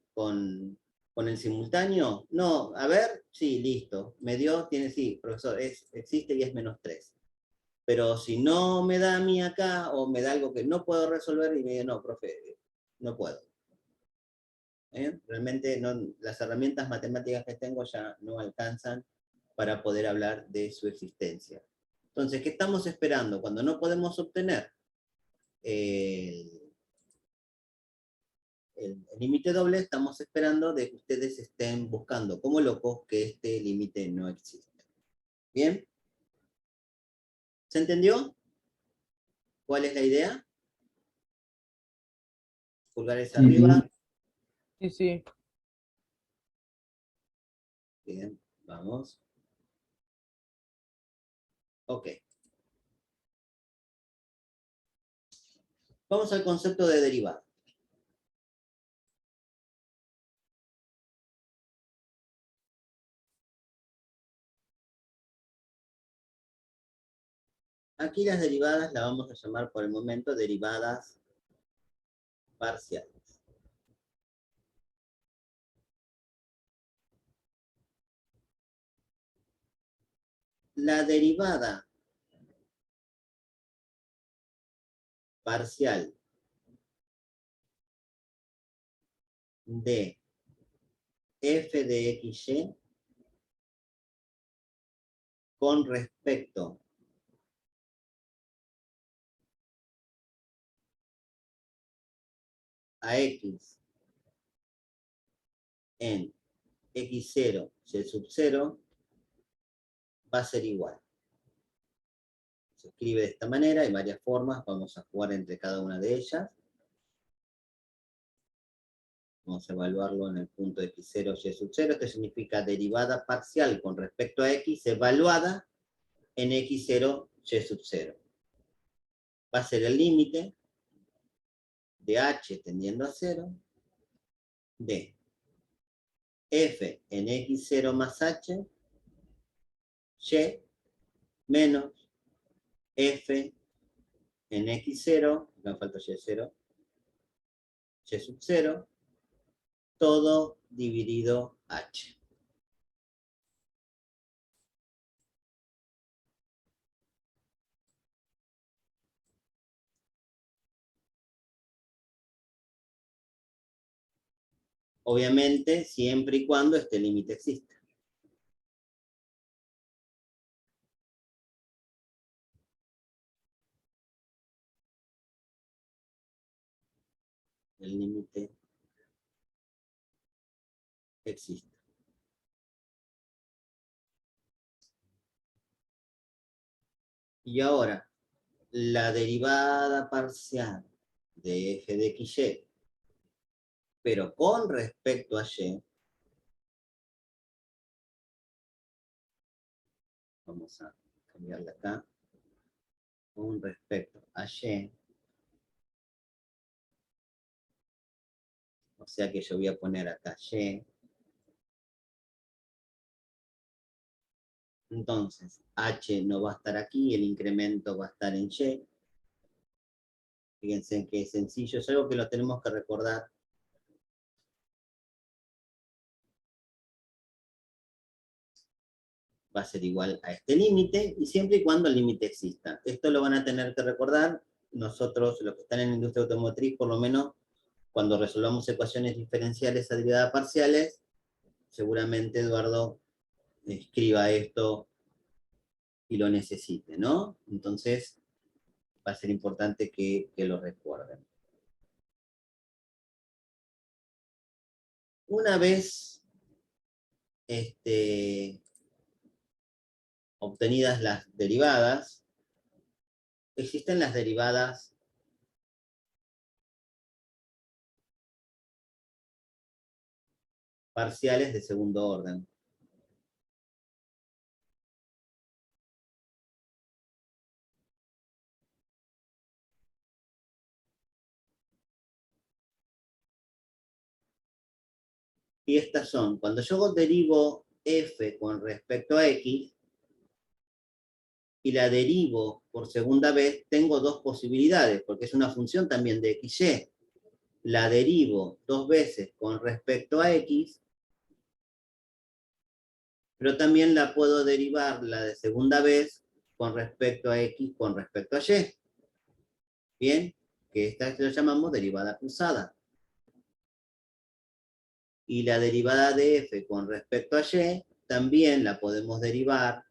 el simultáneo? No, a ver, sí, listo. Me dio, sí, profesor, existe y es menos 3. Pero si no me da a mí acá, o me da algo que no puedo resolver, y me dice, no, profe, no puedo. Realmente las herramientas matemáticas que tengo ya no alcanzan para poder hablar de su existencia. Entonces, ¿qué estamos esperando? Cuando no podemos obtener el límite doble, estamos esperando de que ustedes estén buscando como locos que este límite no existe. ¿Bien? ¿Se entendió? ¿Cuál es la idea? Pulgares arriba. Sí, sí. Bien, vamos. Ok. Vamos al concepto de derivada. Aquí las derivadas las vamos a llamar por el momento derivadas parciales. La derivada parcial de f de xy con respecto a x en x0 y sub 0 va a ser igual. Se escribe de esta manera, hay varias formas, vamos a jugar entre cada una de ellas. Vamos a evaluarlo en el punto x0 y sub 0. Esto significa derivada parcial con respecto a x evaluada en x0 y sub 0. Va a ser el límite de h tendiendo a 0 de f en x0 más h y menos f en x0, me falta y0, y sub 0, todo dividido h. Obviamente, siempre y cuando este límite exista. El límite existe. Y ahora, la derivada parcial de f de xy, pero con respecto a y, vamos a cambiarla acá, con respecto a y, O sea que yo voy a poner acá Y. Entonces, H no va a estar aquí, el incremento va a estar en Y. Fíjense que es sencillo, es algo que lo tenemos que recordar. Va a ser igual a este límite, y siempre y cuando el límite exista. Esto lo van a tener que recordar nosotros, los que están en la industria automotriz, por lo menos cuando resolvamos ecuaciones diferenciales a derivadas parciales, seguramente Eduardo escriba esto y lo necesite, ¿no? Entonces, va a ser importante que lo recuerden. Una vez obtenidas las derivadas, existen las derivadas parciales de segundo orden. Y estas son, cuando yo derivo f con respecto a x, y la derivo por segunda vez, tengo dos posibilidades, porque es una función también de xy. La derivo dos veces con respecto a x, pero también la puedo derivar la de segunda vez con respecto a x con respecto a y. Bien, que esta lo llamamos derivada cruzada. Y la derivada de f con respecto a y también la podemos derivar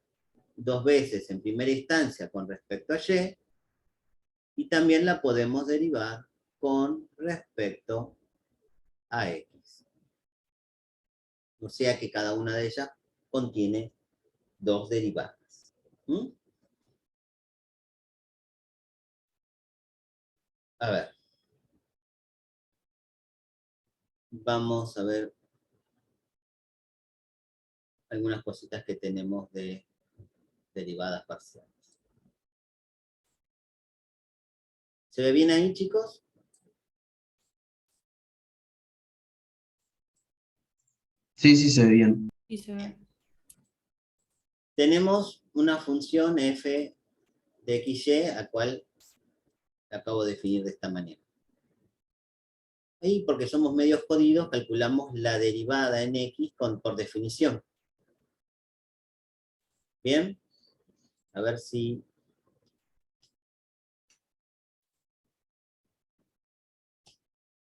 dos veces en primera instancia con respecto a y, y también la podemos derivar con respecto a x. O sea que cada una de ellas contiene dos derivadas. ¿Mm? A ver. Vamos a ver algunas cositas que tenemos de derivadas parciales. ¿Se ve bien ahí, chicos? Sí, sí, se ve bien. Sí, se ve. Tenemos una función f de xy, a cual acabo de definir de esta manera. Y porque somos medios jodidos, calculamos la derivada en x por definición. ¿Bien? A ver si...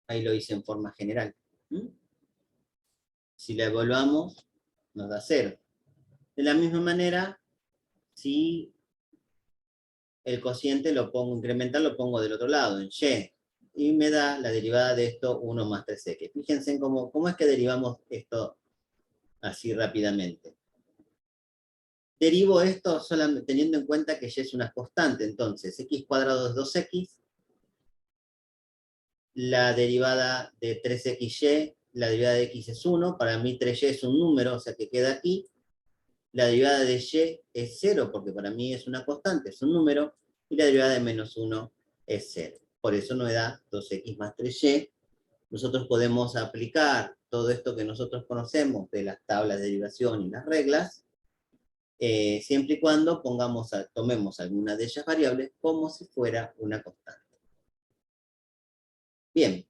Ahí lo hice en forma general. ¿Mm? Si la evaluamos, nos da 0. De la misma manera, si el cociente lo pongo, incremental lo pongo del otro lado, en y. Y me da la derivada de esto 1 más 3x. Fíjense en cómo es que derivamos esto así rápidamente. Derivo esto solamente teniendo en cuenta que y es una constante, entonces x cuadrado es 2x, la derivada de 3xy, la derivada de x es 1, para mí 3y es un número, o sea que queda aquí, la derivada de y es 0, porque para mí es una constante, es un número, y la derivada de menos 1 es 0. Por eso nos da 2x más 3y. Nosotros podemos aplicar todo esto que nosotros conocemos de las tablas de derivación y las reglas, siempre y cuando tomemos alguna de ellas variables como si fuera una constante. Bien.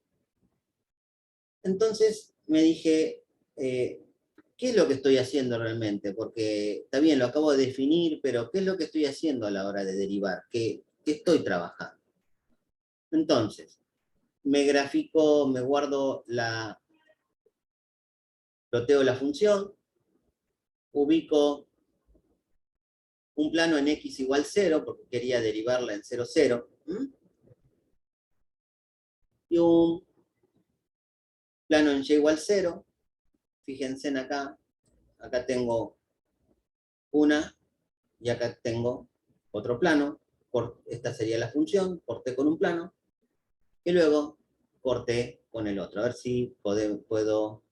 Entonces me dije, ¿qué es lo que estoy haciendo realmente? Porque está bien, lo acabo de definir, pero ¿qué es lo que estoy haciendo a la hora de derivar? ¿Qué estoy trabajando? Entonces, me grafico, me guardo ploteo la función, ubico un plano en x igual 0, porque quería derivarla en 0, 0, y un plano en y igual 0, fíjense en acá tengo una, y acá tengo otro plano, esta sería la función, corté con un plano, y luego corté con el otro. A ver si puedo,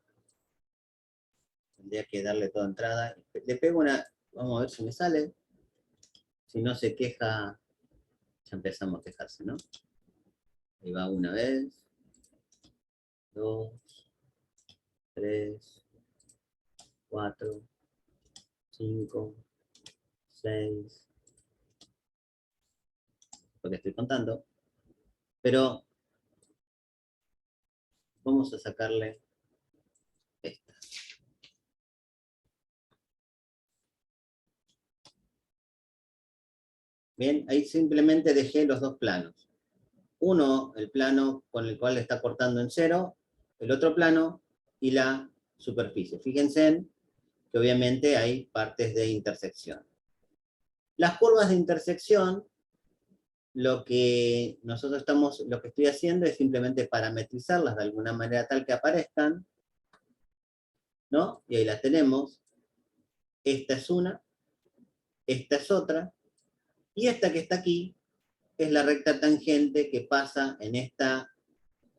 tendría que darle toda entrada. Le pego una, vamos a ver si me sale. Si no se queja, ya empezamos a quejarse, ¿no? Ahí va una vez, 2, 3, 4, 5, 6, porque estoy contando, pero vamos a sacarle esta. Bien, ahí simplemente dejé los dos planos. Uno, el plano con el cual está cortando en cero, el otro plano y la superficie. Fíjense que obviamente hay partes de intersección. Las curvas de intersección, lo que estoy haciendo es simplemente parametrizarlas de alguna manera tal que aparezcan, ¿no? Y ahí las tenemos. Esta es una, esta es otra, y esta que está aquí es la recta tangente que pasa en esta,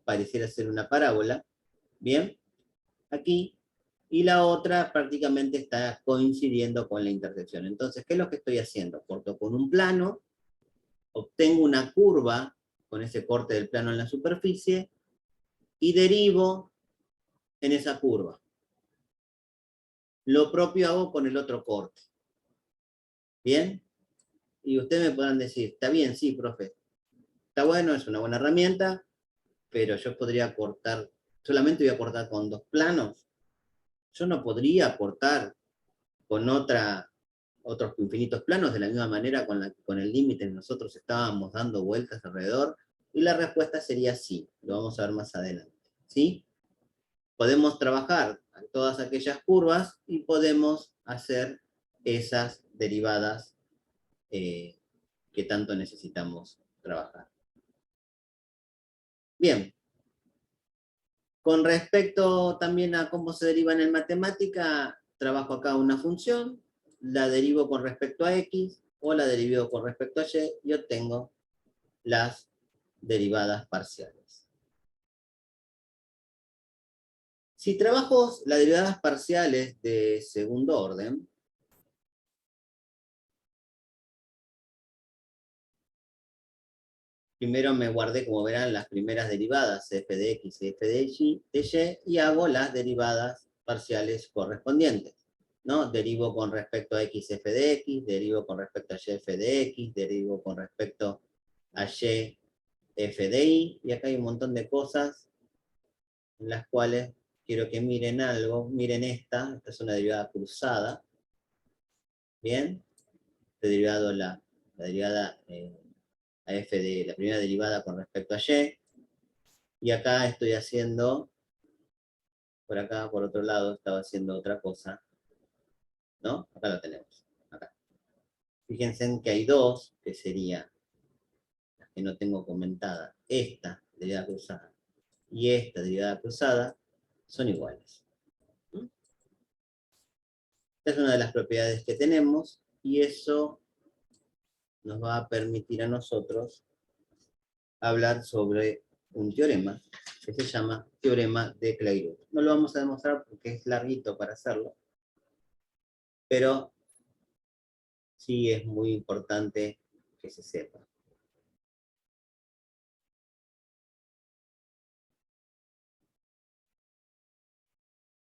pareciera ser una parábola, ¿bien? Aquí, y la otra prácticamente está coincidiendo con la intersección. Entonces, ¿qué es lo que estoy haciendo? Corto con un plano, obtengo una curva con ese corte del plano en la superficie, y derivo en esa curva. Lo propio hago con el otro corte. ¿Bien? Y ustedes me podrán decir, está bien, sí, profe, está bueno, es una buena herramienta, pero yo podría cortar, solamente voy a cortar con dos planos. Yo no podría cortar con otros infinitos planos de la misma manera con el límite que nosotros estábamos dando vueltas alrededor. Y la respuesta sería sí, lo vamos a ver más adelante. ¿Sí? Podemos trabajar en todas aquellas curvas y podemos hacer esas derivadas que tanto necesitamos trabajar. Bien. Con respecto también a cómo se derivan en matemática, trabajo acá una función, la derivo con respecto a x, o la derivo con respecto a y, y obtengo las derivadas parciales. Si trabajo las derivadas parciales de segundo orden, primero me guardé, como verán, las primeras derivadas, f de x y f de y, y hago las derivadas parciales correspondientes, ¿no? Derivo con respecto a x f de x, derivo con respecto a y f de x, derivo con respecto a y f de y acá hay un montón de cosas en las cuales quiero que miren algo. Miren esta es una derivada cruzada, ¿bien? Este derivado, la derivada a f de la primera derivada con respecto a y acá estoy haciendo, por acá, por otro lado, estaba haciendo otra cosa, ¿no? Acá lo tenemos, acá. Fíjense que hay dos, que sería, las que no tengo comentada, esta derivada cruzada y esta derivada cruzada, son iguales. Esta es una de las propiedades que tenemos, y eso nos va a permitir a nosotros hablar sobre un teorema que se llama teorema de Clairaut. No lo vamos a demostrar porque es larguito para hacerlo, pero sí es muy importante que se sepa.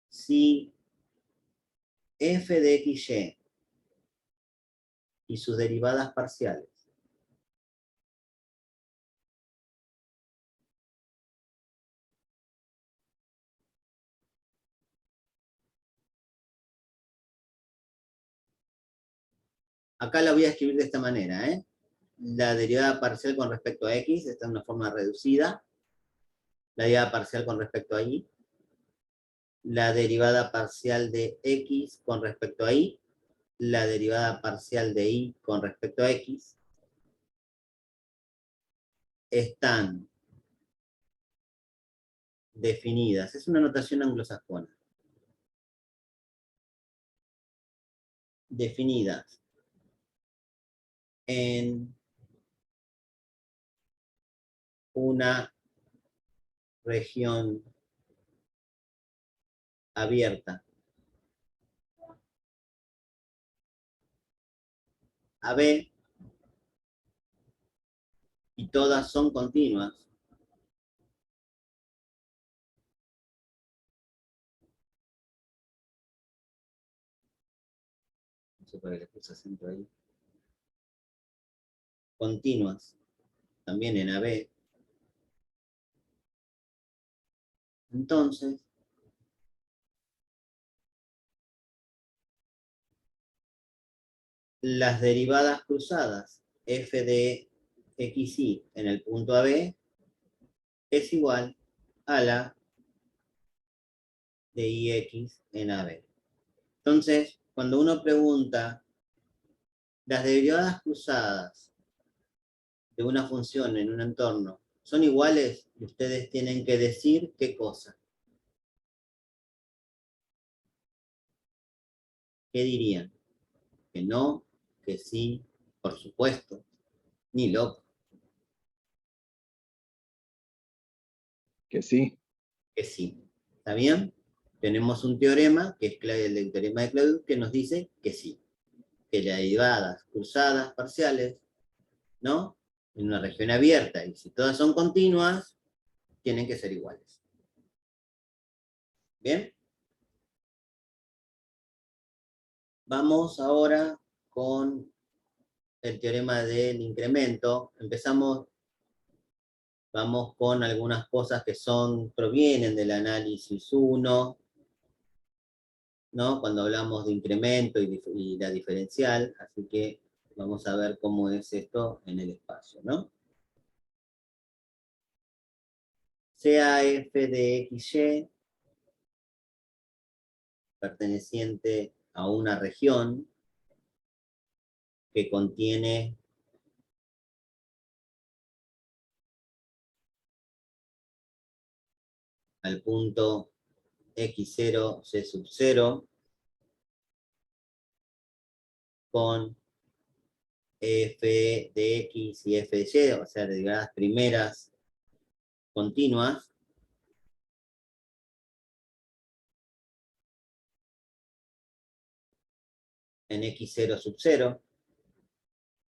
Si f de xy y sus derivadas parciales acá la voy a escribir de esta manera, ¿eh? La derivada parcial con respecto a x, esta es una forma reducida. La derivada parcial con respecto a y. La derivada parcial de x con respecto a y. La derivada parcial de y con respecto a x. Están definidas. Es una notación anglosajona. Definidas en una región abierta a B, y todas son continuas No sé por qué le puse acento ahí. Continuas, también en AB. Entonces, las derivadas cruzadas f de xy en el punto AB es igual a la de ix en AB. Entonces, cuando uno pregunta las derivadas cruzadas de una función en un entorno son iguales, ustedes tienen que decir qué cosa. ¿Qué dirían? Que no, que sí, por supuesto, ni loco. Que sí. Que sí. ¿Está bien? Tenemos un teorema, que es el teorema de Claude, que nos dice que sí. Que las derivadas cruzadas parciales, ¿no? En una región abierta, y si todas son continuas, tienen que ser iguales. ¿Bien? Vamos ahora con el teorema del incremento. Vamos con algunas cosas que provienen del análisis 1, ¿no? Cuando hablamos de incremento y la diferencial, así que vamos a ver cómo es esto en el espacio, ¿no? Sea f de xy perteneciente a una región que contiene al punto x0, c sub 0, con f de x y f de y, o sea, derivadas primeras continuas, en x0 sub 0.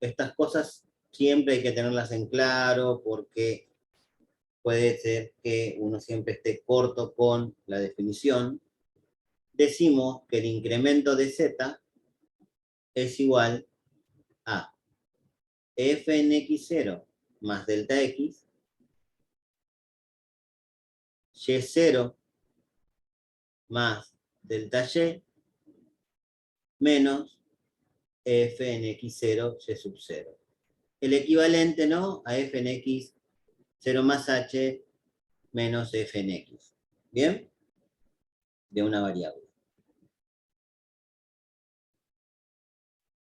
Estas cosas siempre hay que tenerlas en claro porque puede ser que uno siempre esté corto con la definición. Decimos que el incremento de z es igual a f en x0 más delta x, y0 más delta y, menos f en x0 y sub 0. El equivalente, ¿no?, a f en x0 más h menos f en x. ¿Bien? De una variable.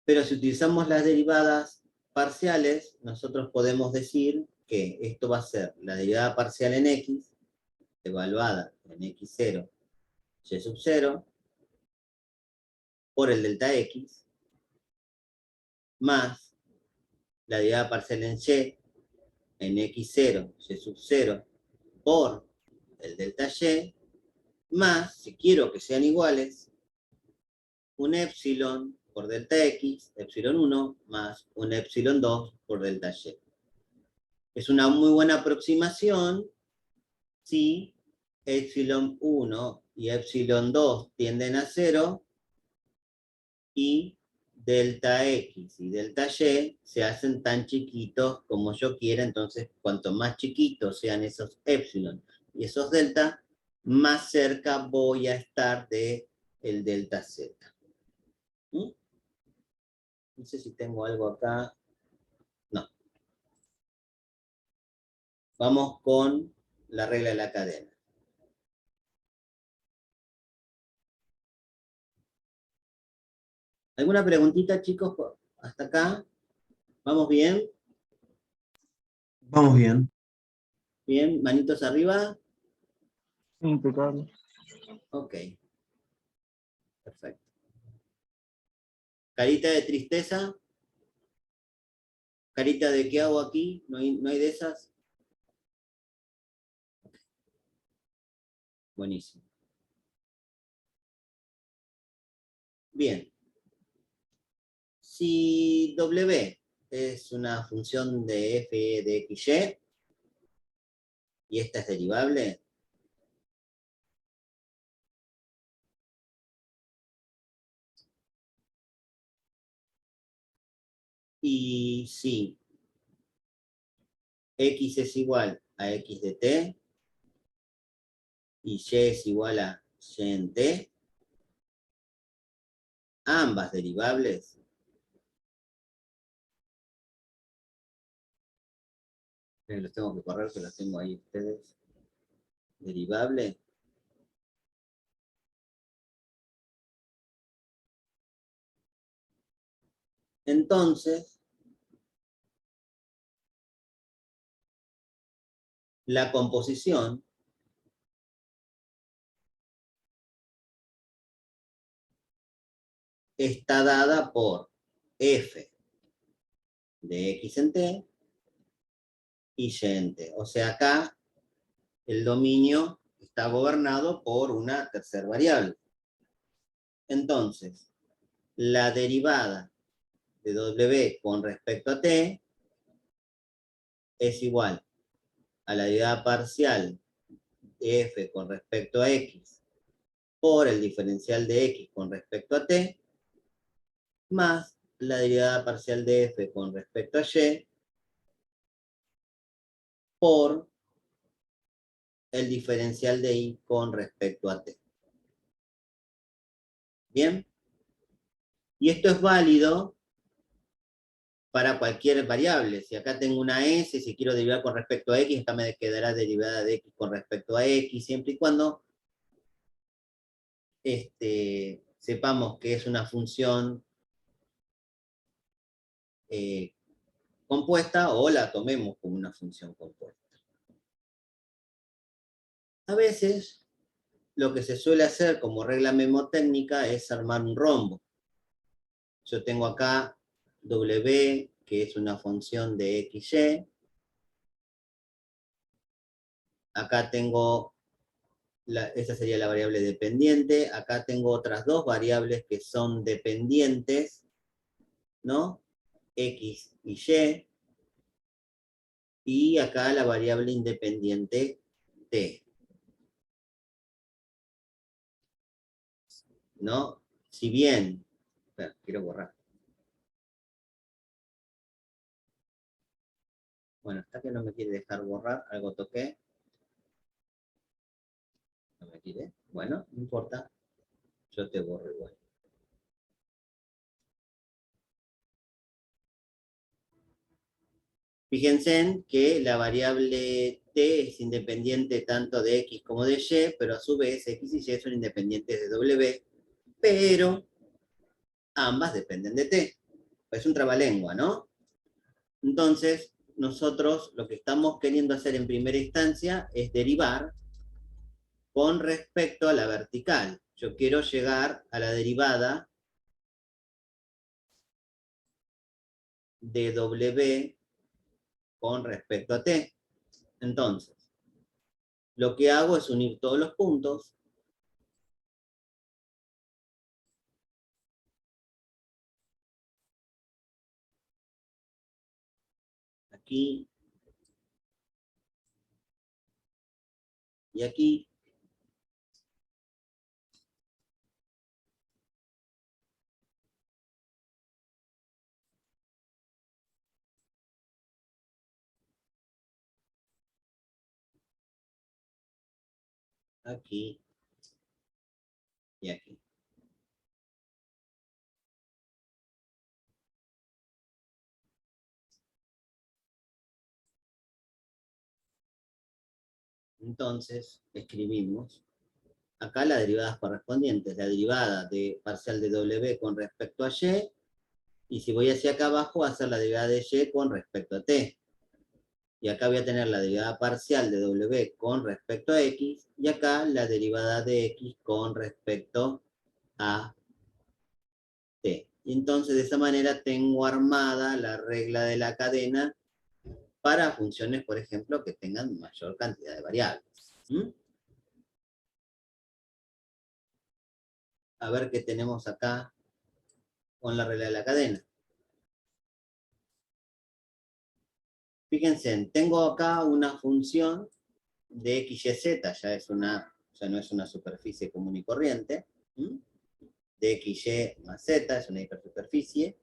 Pero si utilizamos las derivadas parciales, nosotros podemos decir que esto va a ser la derivada parcial en x, evaluada en x0, y sub 0, por el delta x, más la derivada parcial en y, en x0, y sub 0, por el delta y, más, si quiero que sean iguales, un epsilon por delta x, epsilon 1, más un epsilon 2 por delta y. Es una muy buena aproximación si epsilon 1 y epsilon 2 tienden a 0 y delta x y delta y se hacen tan chiquitos como yo quiera. Entonces, cuanto más chiquitos sean esos epsilon y esos delta, más cerca voy a estar de el delta z. ¿Mm? No sé si tengo algo acá. No. Vamos con la regla de la cadena. ¿Alguna preguntita, chicos, hasta acá? ¿Vamos bien? Vamos bien. Bien, manitos arriba. Impecable. Ok. Perfecto. Carita de tristeza. Carita de ¿qué hago aquí? ¿No hay de esas? Buenísimo. Bien. Si W es una función de f de xy, y esta es derivable, Y si x es igual a x de t, y y es igual a y en t, ambas derivables los tengo que correr, que los tengo ahí ustedes. Derivable. Entonces, la composición está dada por f de x en t y y en t. O sea, acá el dominio está gobernado por una tercera variable. Entonces, la derivada de w con respecto a t es igual a la derivada parcial de f con respecto a x por el diferencial de x con respecto a t, más la derivada parcial de f con respecto a y por el diferencial de y con respecto a t. ¿Bien? Y esto es válido para cualquier variable. Si acá tengo una s, si quiero derivar con respecto a x, acá me quedará derivada de x con respecto a x, siempre y cuando sepamos que es una función compuesta o la tomemos como una función compuesta. A veces, lo que se suele hacer como regla memotécnica es armar un rombo. Yo tengo acá w, que es una función de xy. Acá tengo, esa sería la variable dependiente. Acá tengo otras dos variables que son dependientes, ¿no? X y y. Y acá la variable independiente t. ¿No? Si bien, espera, quiero borrar. Bueno, hasta que no me quiere dejar borrar, algo toqué. No me quiere. Bueno, no importa. Yo te borro igual. Fíjense en que la variable t es independiente tanto de x como de y, pero a su vez x y y son independientes de w, pero ambas dependen de t. Es un trabalengua, ¿no? Entonces, nosotros lo que estamos queriendo hacer en primera instancia es derivar con respecto a la vertical. Yo quiero llegar a la derivada de w con respecto a t. Entonces, lo que hago es unir todos los puntos. Aquí. Y aquí. Aquí. Y aquí. Entonces, escribimos acá las derivadas correspondientes. La derivada de parcial de w con respecto a y si voy hacia acá abajo va a ser la derivada de y con respecto a t. Y acá voy a tener la derivada parcial de w con respecto a x, y acá la derivada de x con respecto a t. Y entonces de esa manera tengo armada la regla de la cadena para funciones, por ejemplo, que tengan mayor cantidad de variables. A ver qué tenemos acá con la regla de la cadena. Fíjense, tengo acá una función de x, y, z, ya no es una superficie común y corriente, de x, y más z, es una hipersuperficie,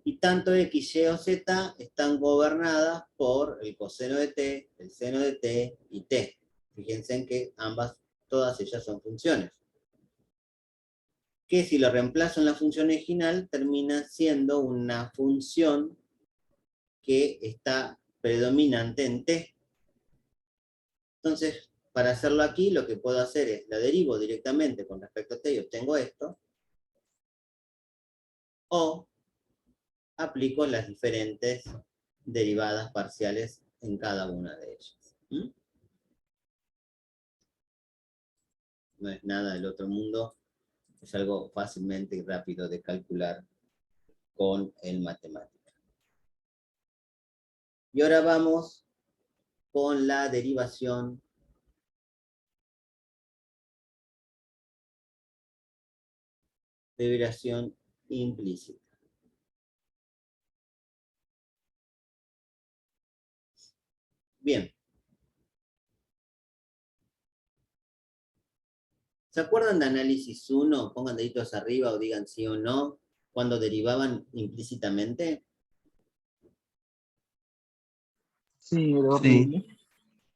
Y tanto X, Y o Z están gobernadas por el coseno de T, el seno de T y T. Fíjense en que todas ellas son funciones. Que si lo reemplazo en la función original, termina siendo una función que está predominante en T. Entonces, para hacerlo aquí, lo que puedo hacer es, la derivo directamente con respecto a T y obtengo esto, o aplico las diferentes derivadas parciales en cada una de ellas. No es nada del otro mundo, es algo fácilmente y rápido de calcular con el matemática. Y ahora vamos con la derivación implícita. Bien. ¿Se acuerdan de análisis 1? Pongan deditos arriba o digan sí o no, cuando derivaban implícitamente. Sí, lo Sí.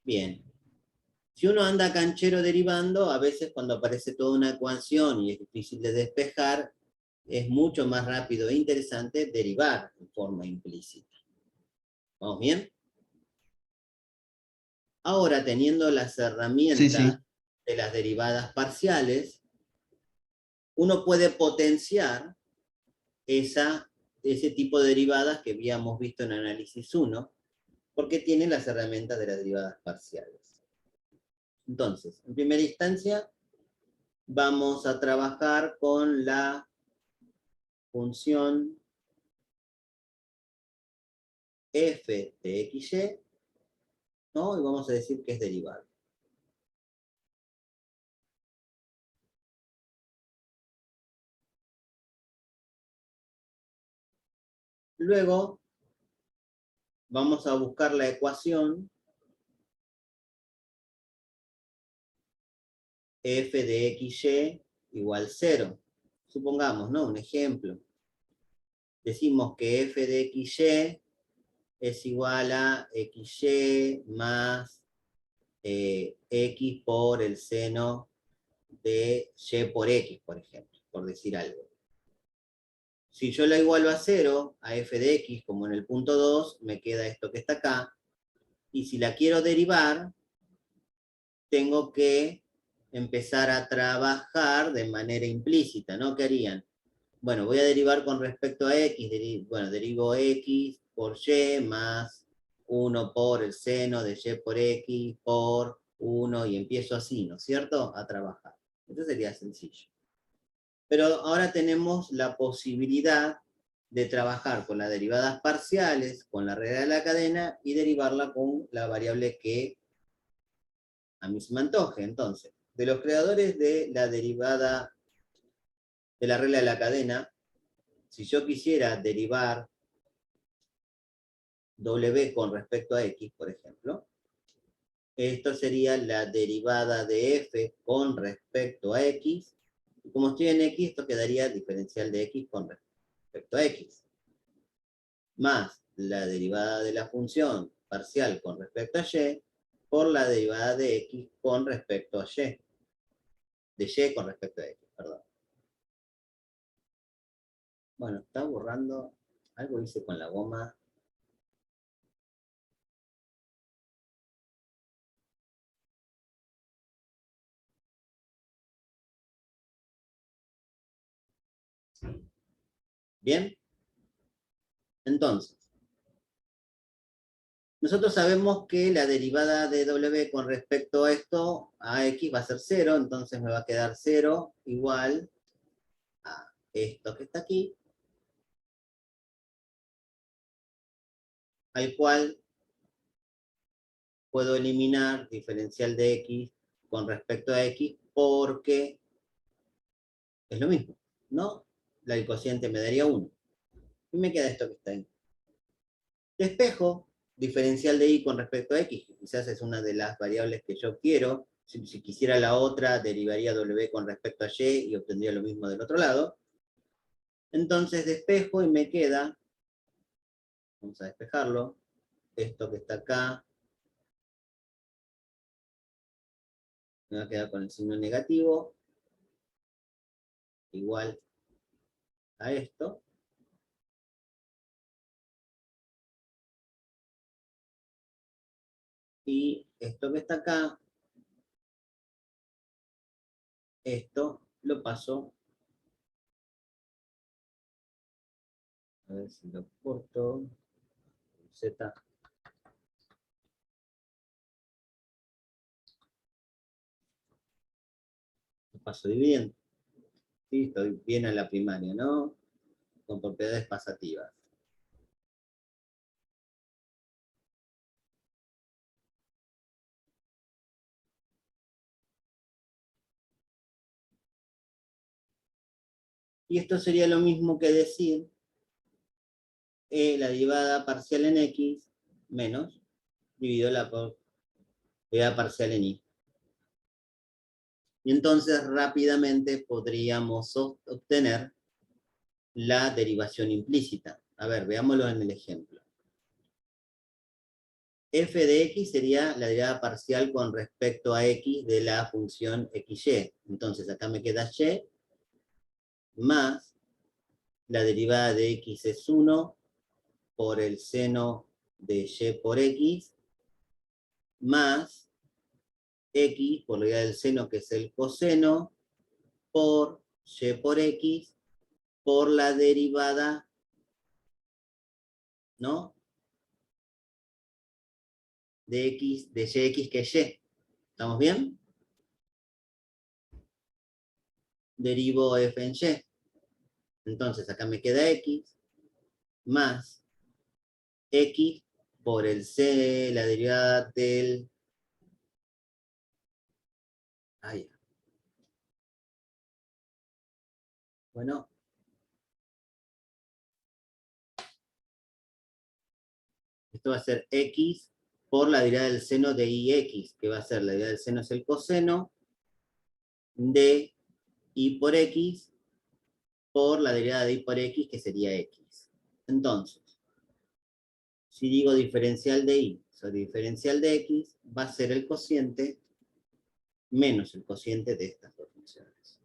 Bien. Si uno anda canchero derivando, a veces cuando aparece toda una ecuación y es difícil de despejar, es mucho más rápido e interesante derivar en forma implícita. ¿Vamos bien? Ahora, teniendo las herramientas de las derivadas parciales, uno puede potenciar ese tipo de derivadas que habíamos visto en análisis 1, porque tiene las herramientas de las derivadas parciales. Entonces, en primera instancia, vamos a trabajar con la función f de xy, ¿no? Y vamos a decir que es derivable. Luego, vamos a buscar la ecuación f de xy igual 0. Supongamos, ¿no? Un ejemplo. Decimos que f de xy es igual a xy más x por el seno de y por x, por ejemplo, por decir algo. Si yo la igualo a 0, a f de x, como en el punto 2, me queda esto que está acá, y si la quiero derivar, tengo que empezar a trabajar de manera implícita, ¿no? ¿Qué harían? Bueno, voy a derivar con respecto a x, derivo x por y más 1 por el seno de y por x por 1, y empiezo así, ¿no es cierto? A trabajar. Esto sería sencillo. Pero ahora tenemos la posibilidad de trabajar con las derivadas parciales, con la regla de la cadena, y derivarla con la variable que a mí se me antoje. Entonces, de los creadores de la derivada de la regla de la cadena, si yo quisiera derivar w con respecto a x, por ejemplo, esto sería la derivada de f con respecto a x, y como estoy en x, esto quedaría diferencial de x con respecto a x, más la derivada de la función parcial con respecto a y, por la derivada de x con respecto a y, de y con respecto a x, perdón. Bueno, está borrando, algo hice con la goma. Bien, entonces, nosotros sabemos que la derivada de w con respecto a esto, a x, va a ser 0, entonces me va a quedar 0 igual a esto que está aquí, al cual puedo eliminar diferencial de x con respecto a x, porque es lo mismo, ¿no? El cociente me daría 1. Y me queda esto que está ahí. Despejo diferencial de y con respecto a x, que quizás es una de las variables que yo quiero. Si quisiera la otra, derivaría w con respecto a y obtendría lo mismo del otro lado. Entonces despejo y me queda Vamos a despejarlo. Esto que está acá me va a quedar con el signo negativo, igual a esto. Y esto que está acá, esto lo paso, a ver si lo corto, Z. Lo paso dividiendo. ¿Sí? Estoy bien a la primaria, ¿no? Con propiedades pasativas. Y esto sería lo mismo que decir la derivada parcial en X menos dividido la derivada parcial en Y. Y entonces rápidamente podríamos obtener la derivación implícita. A ver, veámoslo en el ejemplo. F de X sería la derivada parcial con respecto a X de la función XY. Entonces acá me queda Y más la derivada de X es 1 por el seno de Y por X más X por la derivada del seno, que es el coseno, por Y por X, por la derivada, ¿no? De X, de YX, que es Y. ¿Estamos bien? Derivo F en Y. Entonces acá me queda X más X por el C, la derivada del... Ahí. Bueno. Esto va a ser X por la derivada del seno de IX, que va a ser la derivada del seno es el coseno de I por X por la derivada de I por X, que sería X. Entonces, si digo diferencial de Y sobre diferencial de X, va a ser el cociente menos el cociente de estas dos funciones.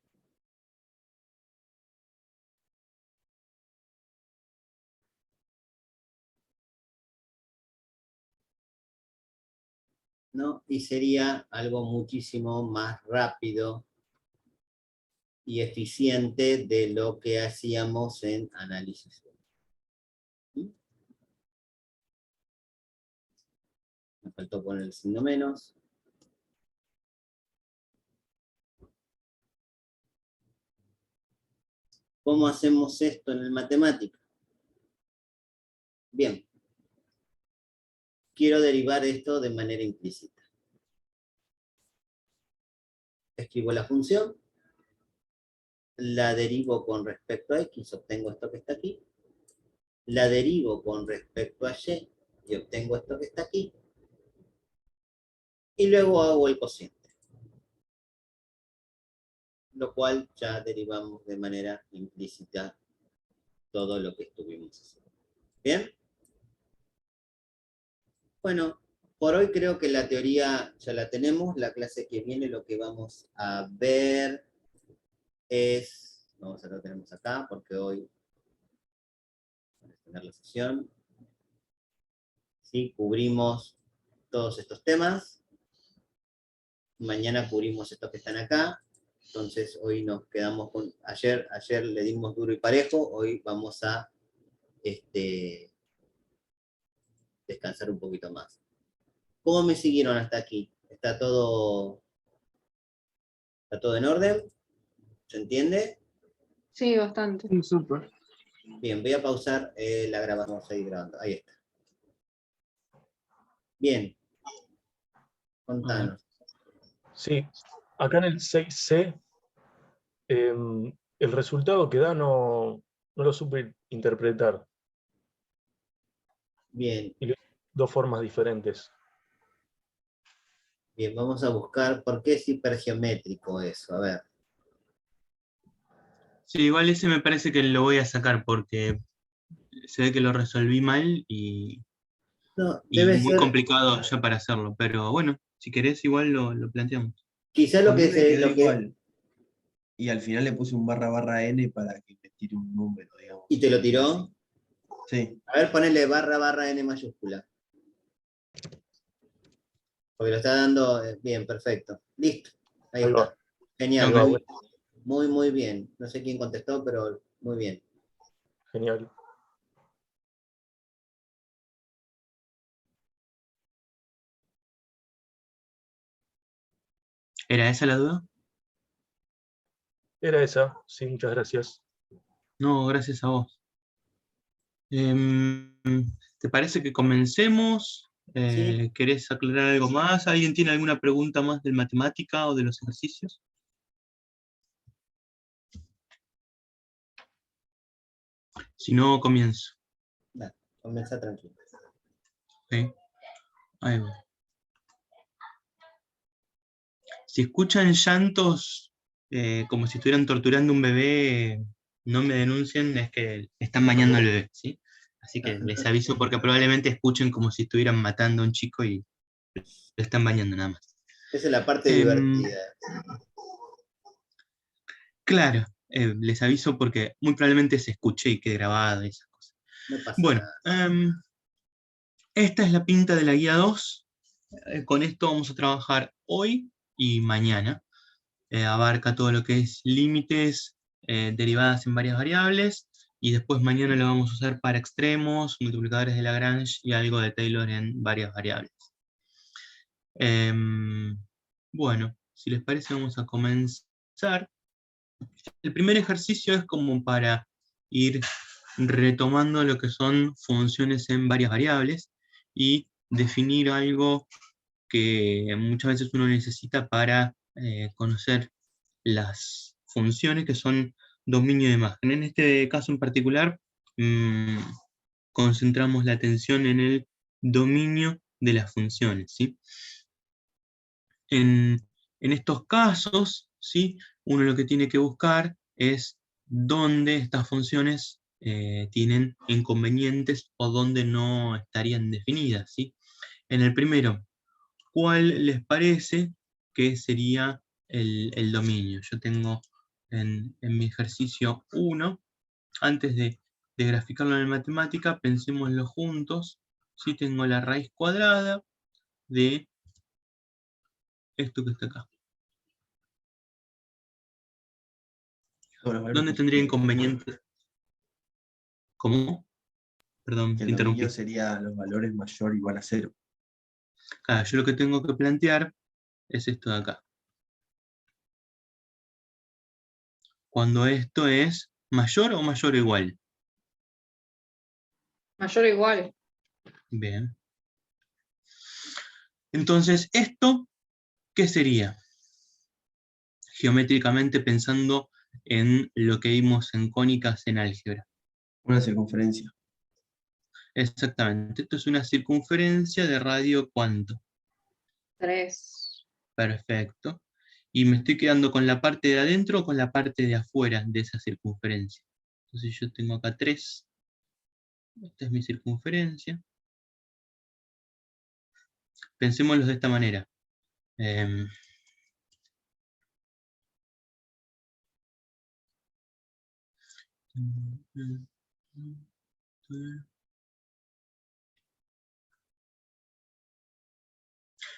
¿No? Y sería algo muchísimo más rápido y eficiente de lo que hacíamos en análisis. Me faltó poner el signo menos. ¿Cómo hacemos esto en el matemático? Bien. Quiero derivar esto de manera implícita. Escribo la función, la derivo con respecto a X, obtengo esto que está aquí. La derivo con respecto a Y obtengo esto que está aquí. Y luego hago el cociente. Lo cual ya derivamos de manera implícita todo lo que estuvimos haciendo. ¿Bien? Bueno, por hoy creo que la teoría ya la tenemos. La clase que viene lo que vamos a ver es... Vamos a ver, lo tenemos acá, porque hoy vamos a tener la sesión. ¿Sí? Cubrimos todos estos temas. Mañana cubrimos estos que están acá. Entonces hoy nos quedamos con... Ayer le dimos duro y parejo. Hoy vamos a descansar un poquito más. ¿Cómo me siguieron hasta aquí? ¿Está todo en orden? ¿Se entiende? Sí, bastante. Sí, súper. Bien, voy a pausar la grabación. Vamos a seguir grabando. Ahí está. Bien. Contanos. Sí, acá en el 6C, el resultado que da no lo supe interpretar. Bien. Y dos formas diferentes. Bien, vamos a buscar por qué es hipergeométrico eso. A ver. Sí, igual ese me parece que lo voy a sacar porque se ve que lo resolví mal No, y debe muy ser, complicado ya para hacerlo, pero bueno, si querés igual lo planteamos. quizá A lo mí que me quedó lo que, igual. Y al final le puse un barra n para que me tire un número, digamos. y te lo tiró. Sí. A ver, ponele /n mayúscula. Porque lo está dando bien, perfecto. Listo. Ahí Ahí va, está. Genial. ahí va, Ok. bueno, Muy, muy bien. No sé quién contestó, pero muy bien. genial. ¿Era esa la duda? Era esa, sí, muchas gracias. No, gracias a vos. Em, ¿Te parece que comencemos? Sí, ¿Querés aclarar algo más? ¿Alguien tiene alguna pregunta más de matemática o de los ejercicios? Si no, comienzo. dale, comienza tranquilo. Ok, ahí va. Si escuchan llantos como si estuvieran torturando a un bebé, no me denuncien, es que están bañando al bebé, ¿sí? Así que les aviso porque probablemente escuchen como si estuvieran matando a un chico y lo están bañando nada más. Esa es la parte Em, divertida. claro, les aviso porque muy probablemente se escuche y quede grabado y esas cosas. No pasa Bueno, nada. esta es la pinta de la guía 2. Con esto vamos a trabajar hoy y mañana. Abarca todo lo que es límites, derivadas en varias variables, y después mañana lo vamos a usar para extremos, multiplicadores de Lagrange y algo de Taylor en varias variables. Em, bueno, si les parece vamos a comenzar. El primer ejercicio es como para ir retomando lo que son funciones en varias variables y definir algo que muchas veces uno necesita para conocer las funciones que son dominio de imagen. En este caso en particular, concentramos la atención en el dominio de las funciones, ¿sí? En estos casos, ¿sí? Uno lo que tiene que buscar es dónde estas funciones tienen inconvenientes o dónde no estarían definidas, ¿sí? En el primero, ¿cuál les parece que sería el dominio? Yo tengo en mi ejercicio 1, antes de graficarlo en matemática, pensémoslo juntos. Si tengo la raíz cuadrada de esto que está acá. Todos los valores ¿Dónde tendría positivos. inconveniente? ¿Cómo? Perdón, Que te el dominio interrumpí. sería los valores mayor o igual a 0. Ah, Yo lo que tengo que plantear es esto de acá. Cuando esto es mayor o mayor o igual. Mayor o igual. Bien. Entonces, ¿esto qué sería? Geométricamente pensando en lo que vimos en cónicas en álgebra. Una circunferencia. Exactamente. Esto es una circunferencia de radio ¿cuánto? 3. Perfecto. Y me estoy quedando con la parte de adentro o con la parte de afuera de esa circunferencia. Entonces yo tengo acá 3. Esta es mi circunferencia. Pensémoslo de esta manera. Em,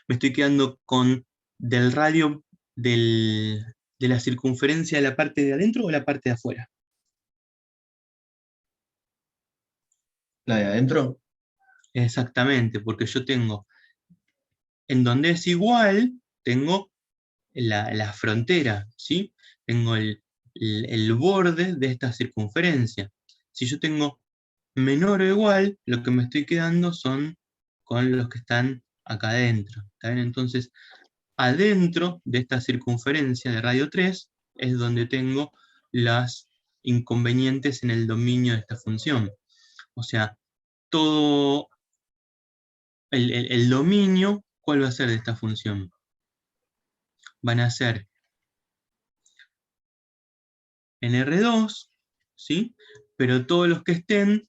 me estoy quedando con del radio de la circunferencia de la parte de adentro o la parte de afuera. ¿La de adentro? Exactamente, porque yo tengo, en donde es igual, tengo la frontera, ¿sí? Tengo el borde de esta circunferencia. Si yo tengo menor o igual, lo que me estoy quedando son con los que están acá adentro. ¿Está bien? Entonces, adentro de esta circunferencia de radio 3 es donde tengo las inconvenientes en el dominio de esta función. O sea, todo el dominio, ¿cuál va a ser de esta función? Van a ser en R2, ¿sí? Pero todos los que estén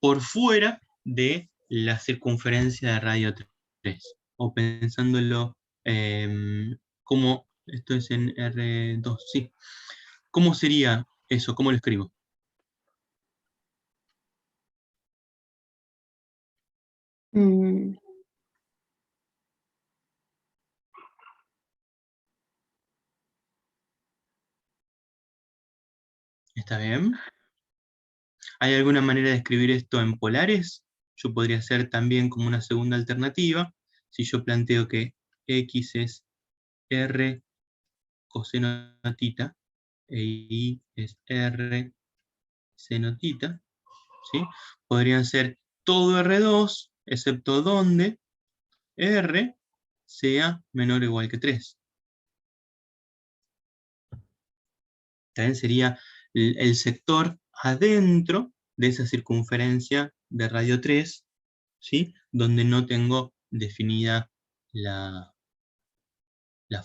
por fuera de la circunferencia de radio 3. O pensándolo como, esto es en R2, sí. ¿Cómo sería eso? ¿Cómo lo escribo? Mm, ¿Está bien? ¿Hay alguna manera de escribir esto en polares? Yo podría hacer también como una segunda alternativa, si yo planteo que X es R coseno tita, e Y es R seno tita, ¿sí? Podrían ser todo R2, excepto donde R sea menor o igual que 3. También sería el sector adentro de esa circunferencia de radio 3, ¿sí? Donde no tengo definida la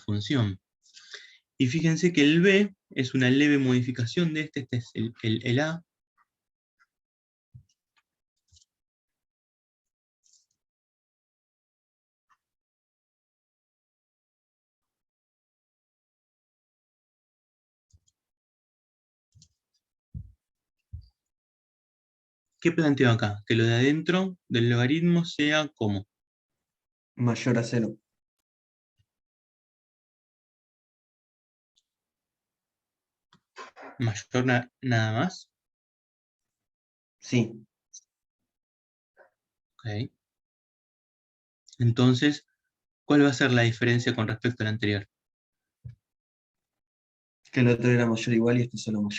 función. Y fíjense que el B es una leve modificación de este es el A. ¿Qué planteo acá? Que lo de adentro del logaritmo sea como Mayor a 0. mayor nada más. Sí. Ok. Entonces, ¿cuál va a ser la diferencia con respecto al anterior? Que el otro era mayor o igual y este solo mayor.